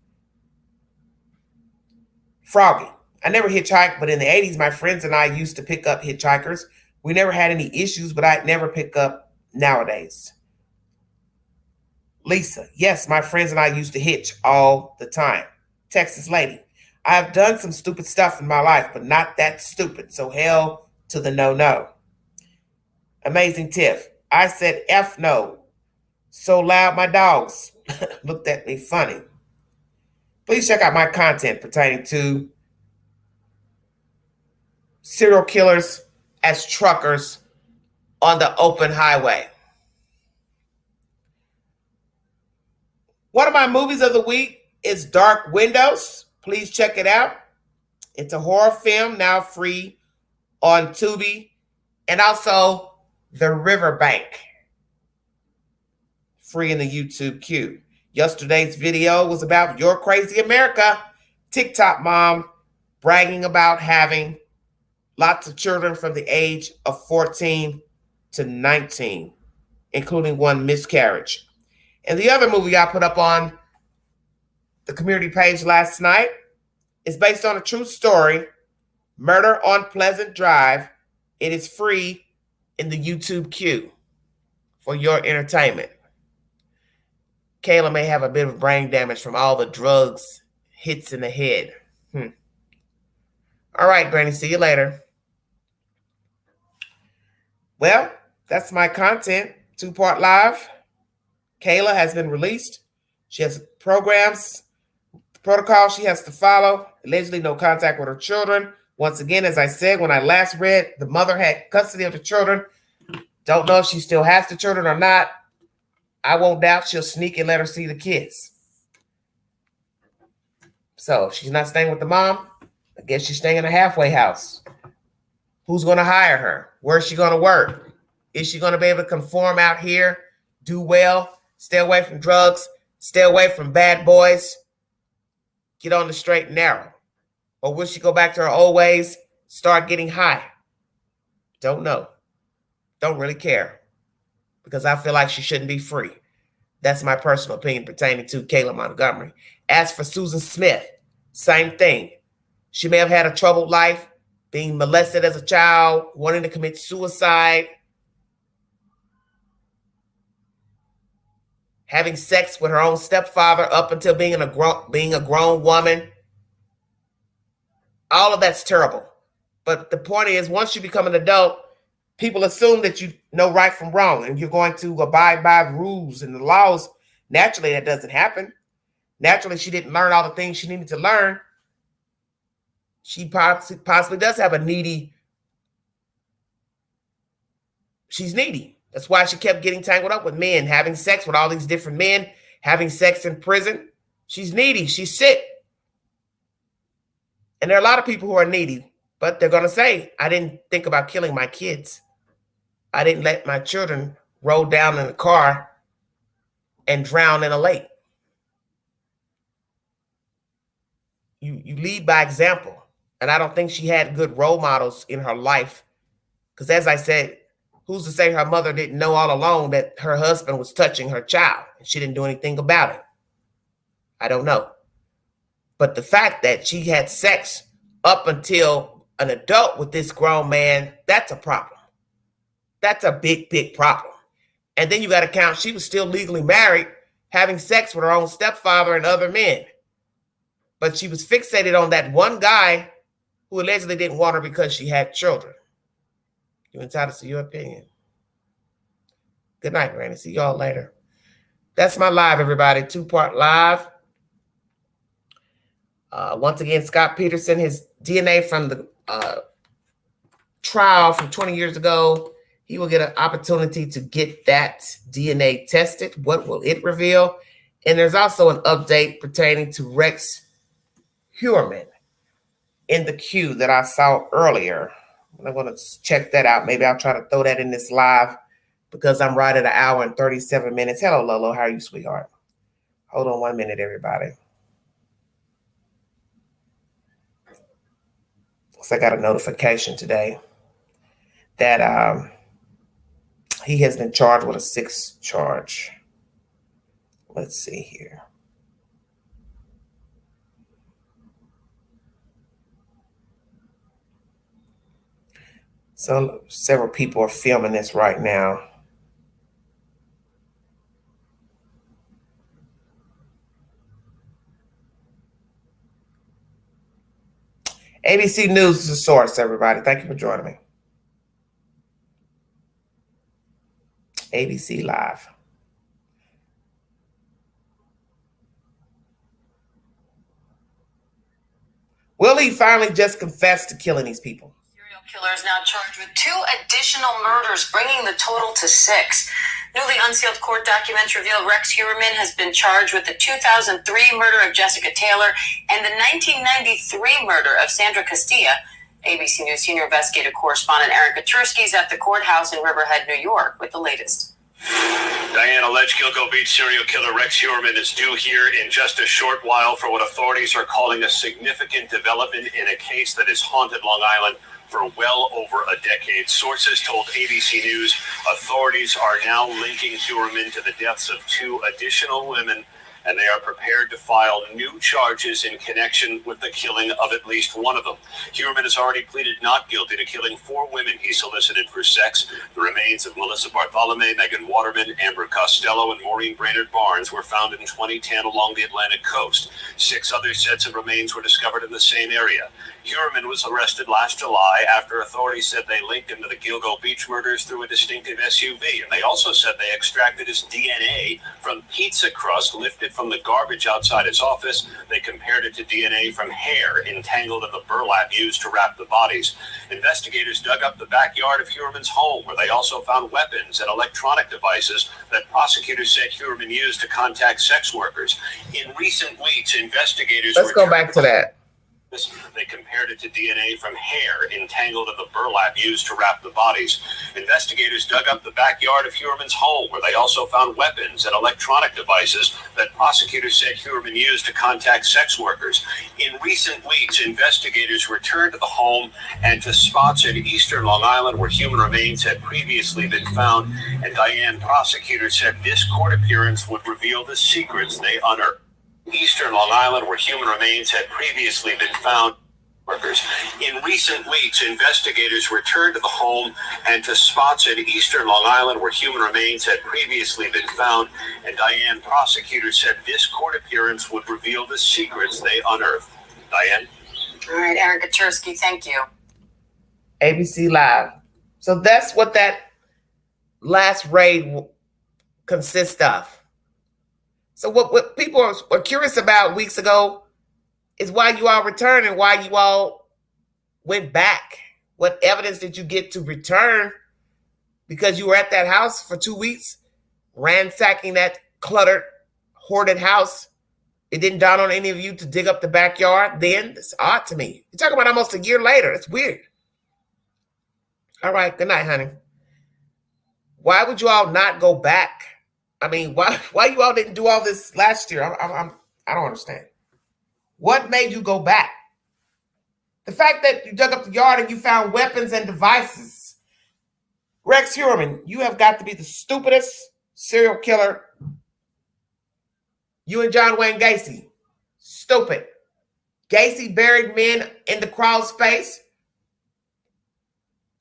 Froggy. I never hitchhiked, but in the 80s, my friends and I used to pick up hitchhikers. We never had any issues, but I'd never pick up nowadays. Lisa. Yes, my friends and I used to hitch all the time. Texas lady. I have done some stupid stuff in my life, but not that stupid. So hell to the no. Amazing Tiff. I said F no. So loud my dogs looked at me funny. Please check out my content pertaining to serial killers as truckers on the open highway. One of my movies of the week is Dark Windows. Please check it out. It's a horror film now free on Tubi and also The Riverbank. Free in the YouTube queue. Yesterday's video was about Your Crazy America. TikTok mom bragging about having lots of children from the age of 14 to 19, including one miscarriage. And the other movie I put up on the community page last night is based on a true story, Murder on Pleasant Drive. It is free in the YouTube queue for your entertainment. Kayla may have a bit of brain damage from all the drugs hits in the head. All right, Granny, see you later. Well, that's my content. 2-part live. Kayla has been released. She has programs, protocol she has to follow. Allegedly no contact with her children. Once again, as I said, when I last read, the mother had custody of the children. Don't know if she still has the children or not. I won't doubt she'll sneak and let her see the kids. So if she's not staying with the mom, I guess she's staying in a halfway house. Who's going to hire her? Where's she going to work? Is she going to be able to conform out here, do well, stay away from drugs, stay away from bad boys, get on the straight and narrow? Or will she go back to her old ways, start getting high? Don't know. Don't really care, because I feel like she shouldn't be free. That's my personal opinion pertaining to Kayla Montgomery. As for Susan Smith, same thing. She may have had a troubled life, being molested as a child, wanting to commit suicide, having sex with her own stepfather up until being a grown woman. All of that's terrible. But the point is, once you become an adult, people assume that you know right from wrong and you're going to abide by the rules and the laws. Naturally, that doesn't happen. Naturally, she didn't learn all the things she needed to learn. She possibly does have a needy. She's needy. That's why she kept getting tangled up with men, having sex with all these different men, having sex in prison. She's needy. She's sick. And there are a lot of people who are needy, but they're going to say, I didn't think about killing my kids. I didn't let my children roll down in a car and drown in a lake. You lead by example. And I don't think she had good role models in her life. Because as I said, who's to say her mother didn't know all along that her husband was touching her child and she didn't do anything about it? I don't know. But the fact that she had sex up until an adult with this grown man, that's a problem. That's a big, big problem. And then you got to count, she was still legally married, having sex with her own stepfather and other men. But she was fixated on that one guy who allegedly didn't want her because she had children. You're entitled to your opinion. Good night, Randy. See y'all later. That's my live, everybody. 2-part live. Once again, Scott Peterson, his DNA from the trial from 20 years ago, he will get an opportunity to get that DNA tested. What will it reveal? And there's also an update pertaining to Rex Heuermann in the queue that I saw earlier. I'm going to check that out. Maybe I'll try to throw that in this live because I'm right at 1 hour and 37 minutes. Hello, Lolo. How are you, sweetheart? Hold on 1 minute, everybody. So I got a notification today that he has been charged with a 6th charge. Let's see here. So several people are filming this right now. ABC News is a source, everybody. Thank you for joining me. ABC Live. Will he finally just confess to killing these people? Serial killer is now charged with 2 additional murders, bringing the total to 6. Newly unsealed court documents reveal Rex Heuermann has been charged with the 2003 murder of Jessica Taylor and the 1993 murder of Sandra Castilla. ABC News senior investigative correspondent Erica Tursky is at the courthouse in Riverhead, New York, with the latest. Diane, alleged Gilgo Beach serial killer Rex Heuermann is due here in just a short while for what authorities are calling a significant development in a case that has haunted Long Island for well over a decade. Sources told ABC News authorities are now linking Heuermann to the deaths of 2 additional women, and they are prepared to file new charges in connection with the killing of at least one of them. Heuermann has already pleaded not guilty to killing 4 women he solicited for sex. The remains of Melissa Bartholome, Megan Waterman, Amber Costello, and Maureen Brainerd Barnes were found in 2010 along the Atlantic coast. 6 other sets of remains were discovered in the same area. Heuermann was arrested last July after authorities said they linked him to the Gilgo Beach murders through a distinctive SUV. And they also said they extracted his DNA from pizza crust lifted from the garbage outside his office. They compared it to DNA from hair entangled in the burlap used to wrap the bodies. Investigators dug up the backyard of Heuermann's home, where they also found weapons and electronic devices that prosecutors said Heuermann used to contact sex workers. In recent weeks, investigators... Let's go back to that. They compared it to DNA from hair entangled in the burlap used to wrap the bodies. Investigators dug up the backyard of Heuermann's home, where they also found weapons and electronic devices that prosecutors said Heuermann used to contact sex workers. In recent weeks, investigators returned to the home and to spots in eastern Long Island where human remains had previously been found. And Diane, prosecutors said this court appearance would reveal the secrets they unearthed. Eastern Long Island, where human remains had previously been found. Workers. In recent weeks, investigators returned to the home and to spots in eastern Long Island where human remains had previously been found. And Diane, prosecutors said this court appearance would reveal the secrets they unearthed. Diane? All right, Erica Chersky, thank you. ABC Live. So that's what that last raid consists of. So what people were curious about weeks ago is why you all returned and why you all went back. What evidence did you get to return? Because you were at that house for 2 weeks, ransacking that cluttered, hoarded house. It didn't dawn on any of you to dig up the backyard then? It's odd to me. You're talking about almost a year later. It's weird. All right, good night, honey. Why would you all not go back? I mean, why you all didn't do all this last year? I don't understand. What made you go back? The fact that you dug up the yard and you found weapons and devices. Rex Heuermann, you have got to be the stupidest serial killer. You and John Wayne Gacy, stupid. Gacy buried men in the crawl space.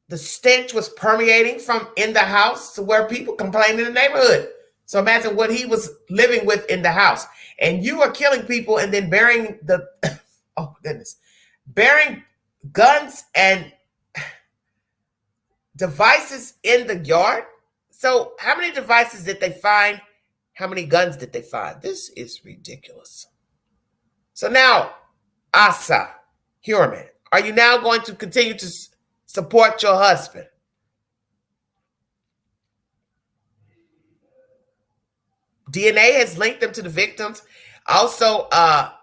The stench was permeating from in the house to where people complained in the neighborhood. So imagine what he was living with in the house. And you are killing people and then burying the, oh goodness, burying guns and devices in the yard. So how many devices did they find? How many guns did they find? This is ridiculous. So now, Asa Heuermann, are you now going to continue to support your husband? DNA has linked them to the victims. Also,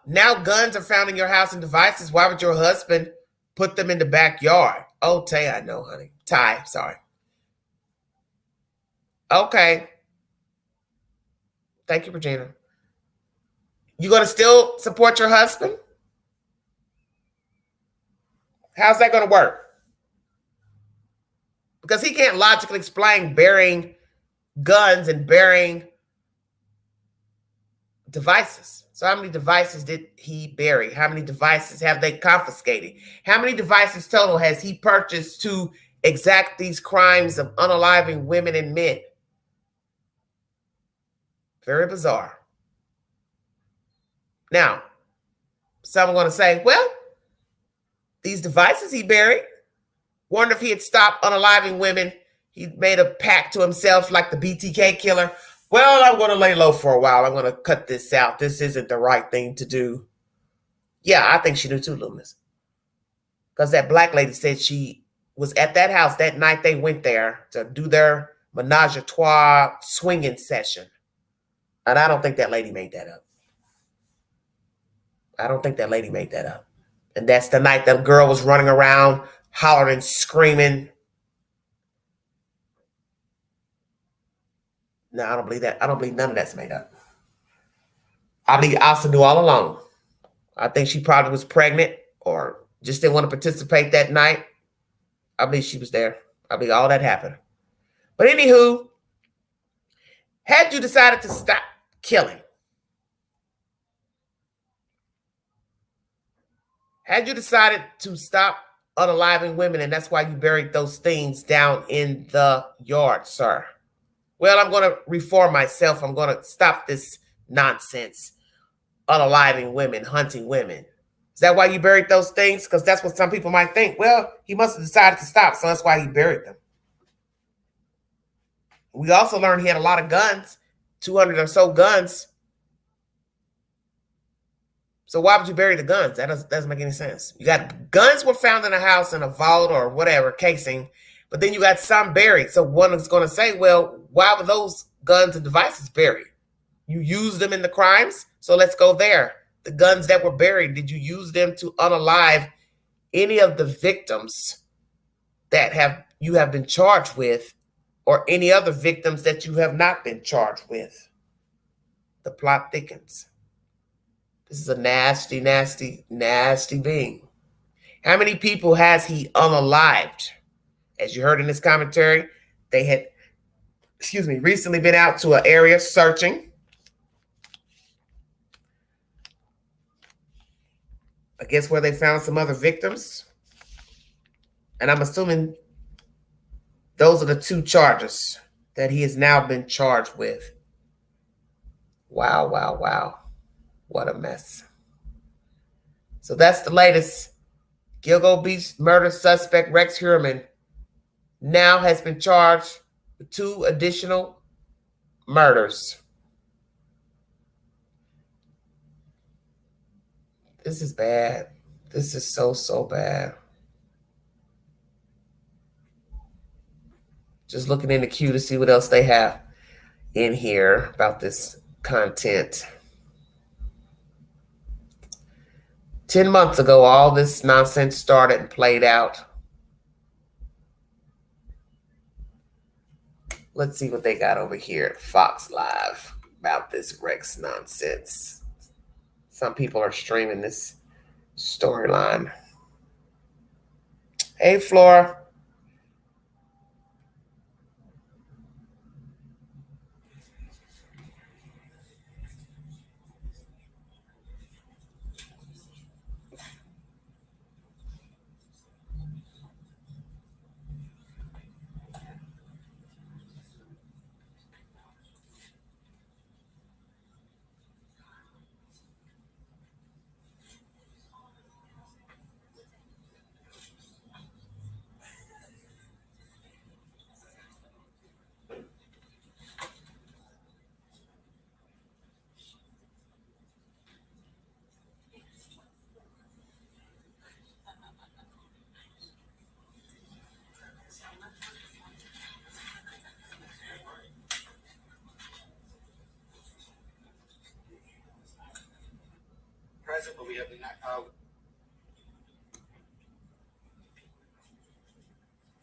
now guns are found in your house and devices. Why would your husband put them in the backyard? Oh, Tay, I know, honey. Ty, sorry. Okay. Thank you, Regina. You going to still support your husband? How's that going to work? Because he can't logically explain burying guns and burying devices. So how many devices did he bury? How many devices have they confiscated? How many devices total has he purchased to exact these crimes of unaliving women and men? Very bizarre. Now, some are going to say, well, these devices he buried. Wonder if he had stopped unaliving women. He made a pact to himself like the BTK killer. Well, I'm going to lay low for a while. I'm going to cut this out. This isn't the right thing to do. Yeah, I think she knew too, Loomis. Because that black lady said she was at that house that night they went there to do their menage a trois swinging session. And I don't think that lady made that up. I don't think that lady made that up. And that's the night that girl was running around, hollering, screaming. No, I don't believe that. I don't believe none of that's made up. I believe Asa knew all along. I think she probably was pregnant or just didn't want to participate that night. I believe she was there. I believe all that happened. But anywho, had you decided to stop killing, had you decided to stop unaliving women, and that's why you buried those things down in the yard, sir. Well, I'm going to reform myself. I'm going to stop this nonsense. Unaliving women, hunting women. Is that why you buried those things? Because that's what some people might think. Well, he must have decided to stop, so that's why he buried them. We also learned he had a lot of guns, 200 or so guns. So why would you bury the guns? That doesn't make any sense. You got guns were found in a house in a vault or whatever casing, but then you got some buried. So one is going to say, well, why were those guns and devices buried? You used them in the crimes, so let's go there. The guns that were buried, did you use them to unalive any of the victims that you have been charged with, or any other victims that you have not been charged with? The plot thickens. This is a nasty, nasty, nasty being. How many people has he unalived? As you heard in this commentary, they had, recently been out to an area searching. I guess where they found some other victims. And I'm assuming those are the 2 charges that he has now been charged with. Wow, wow, wow. What a mess. So that's the latest. Gilgo Beach murder suspect Rex Heuermann now has been charged with 2 additional murders. This is bad. This is so, so bad. Just looking in the queue to see what else they have in here about this content. 10 months ago, all this nonsense started and played out. Let's see what they got over here at Fox Live about this Rex nonsense. Some people are streaming this storyline. Hey, Flora. But we have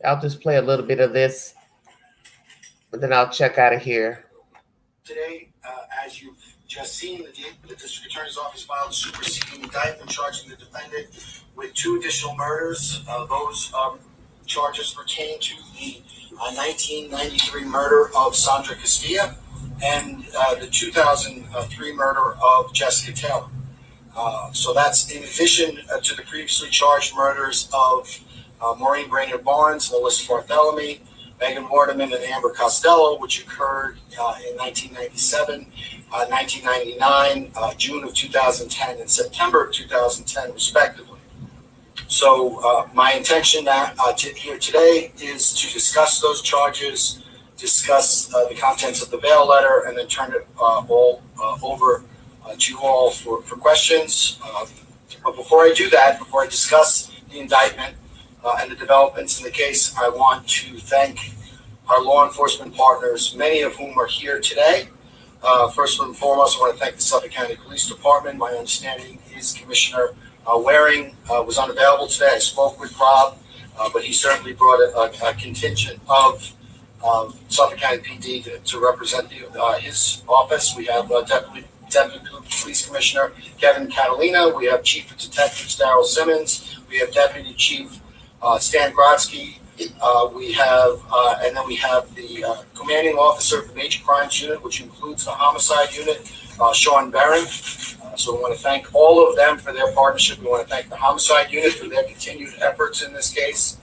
I'll just play a little bit of this, but then I'll check out of here. Today, as you've just seen, the District Attorney's Office filed a superseding indictment charging the defendant with 2 additional murders. Those charges pertain to the 1993 murder of Sandra Castilla and the 2003 murder of Jessica Taylor. So that's in addition to the previously charged murders of Maureen Brainerd Barnes, Melissa Bartholomew, Megan Mortimer, and Amber Costello, which occurred in 1997, 1999, June of 2010, and September of 2010, respectively. So my intention here today is to discuss those charges, discuss the contents of the bail letter, and then turn it all over to you all for questions. But before I do that, before I discuss the indictment and the developments in the case, I want to thank our law enforcement partners, many of whom are here today. First and foremost, I want to thank the Suffolk County Police Department. My understanding is Commissioner Waring was unavailable today. I spoke with Rob, but he certainly brought a contingent of Suffolk County PD to represent his office. We have Deputy Police Commissioner Kevin Catalina. We have Chief of Detectives Daryl Simmons. We have Deputy Chief Stan Grodsky. We have the commanding officer of the Major Crimes Unit, which includes the Homicide Unit, Sean Barron. So we want to thank all of them for their partnership. We want to thank the Homicide Unit for their continued efforts in this case.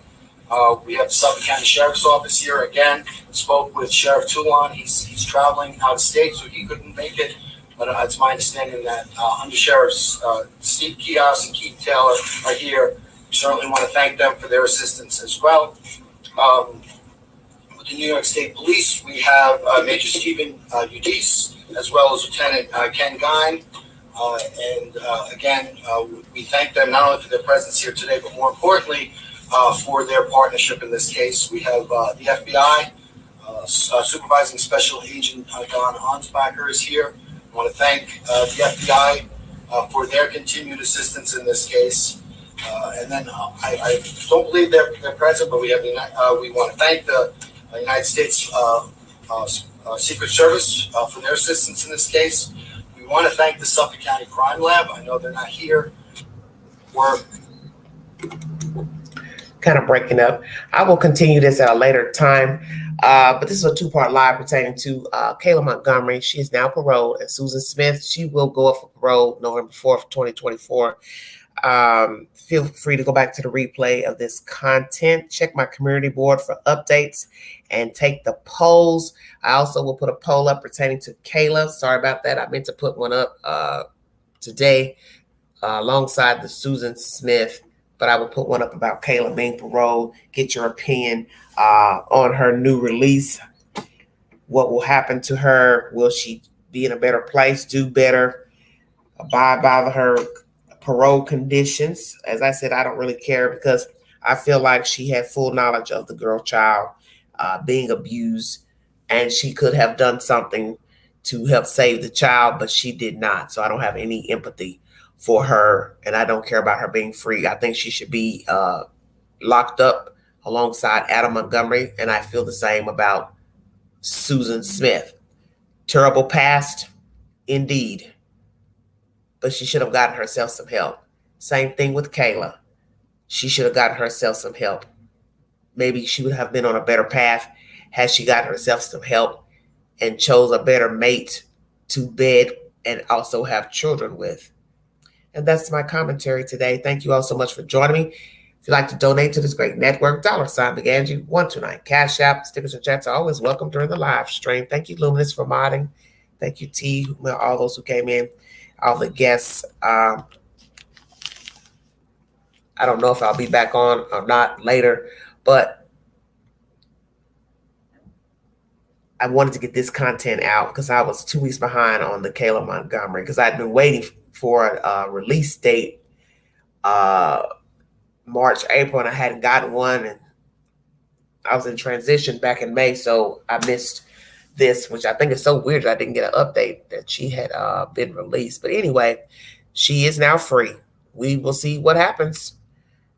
We have the Suffolk County Sheriff's Office here again. Spoke with Sheriff Toulon. He's traveling out of state, so he couldn't make it. But it's my understanding that Under Sheriffs Steve Kios and Keith Taylor are here. We certainly want to thank them for their assistance as well. With the New York State Police, we have Major Stephen Udis, as well as Lieutenant Ken Gine. Again, we thank them not only for their presence here today, but more importantly, for their partnership in this case. We have the FBI, Supervising Special Agent Don Ansbacher is here. I want to thank the FBI for their continued assistance in this case. And then I don't believe they're present, but we want to thank the United States Secret Service for their assistance in this case. We want to thank the Suffolk County Crime Lab. I know they're not here. We're kind of breaking up. I will continue this at a later time. But this is a two-part live pertaining to Kayla Montgomery. She is now paroled, and Susan Smith, she will go up for parole November 4th, 2024. Feel free to go back to the replay of this content. Check my community board for updates and take the polls. I also will put a poll up pertaining to Kayla. Sorry about that. I meant to put one up today alongside the Susan Smith, but I will put one up about Kayla being paroled. Get your opinion on her new release. What will happen to her? Will she be in a better place, do better, abide by her parole conditions? As I said, I don't really care because I feel like she had full knowledge of the girl child being abused, and she could have done something to help save the child, but she did not. So I don't have any empathy for her, and I don't care about her being free. I think she should be locked up alongside Adam Montgomery, and I feel the same about Susan Smith. Terrible past, indeed, but she should have gotten herself some help. Same thing with Kayla. She should have gotten herself some help. Maybe she would have been on a better path had she gotten herself some help and chose a better mate to bed and also have children with. And that's my commentary today. Thank you all so much for joining me. If you'd like to donate to this great network, $BigAngie129 Cash App, stickers and chats are always welcome during the live stream. Thank you, Luminous, for modding. Thank you, T, all those who came in, all the guests. I don't know if I'll be back on or not later, but I wanted to get this content out because I was 2 weeks behind on the Kayla Montgomery because I'd been waiting for a release date March, April, and I hadn't gotten one, and I was in transition back in May, so I missed this, which I think is so weird that I didn't get an update that she had been released. But anyway, she is now free. We will see what happens,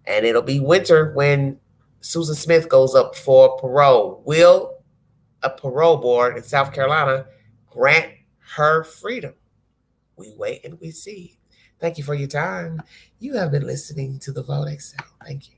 and it'll be winter when Susan Smith goes up for parole. Will a parole board in South Carolina grant her freedom? We wait and we see. Thank you for your time. You have been listening to The Vote Excel. Thank you.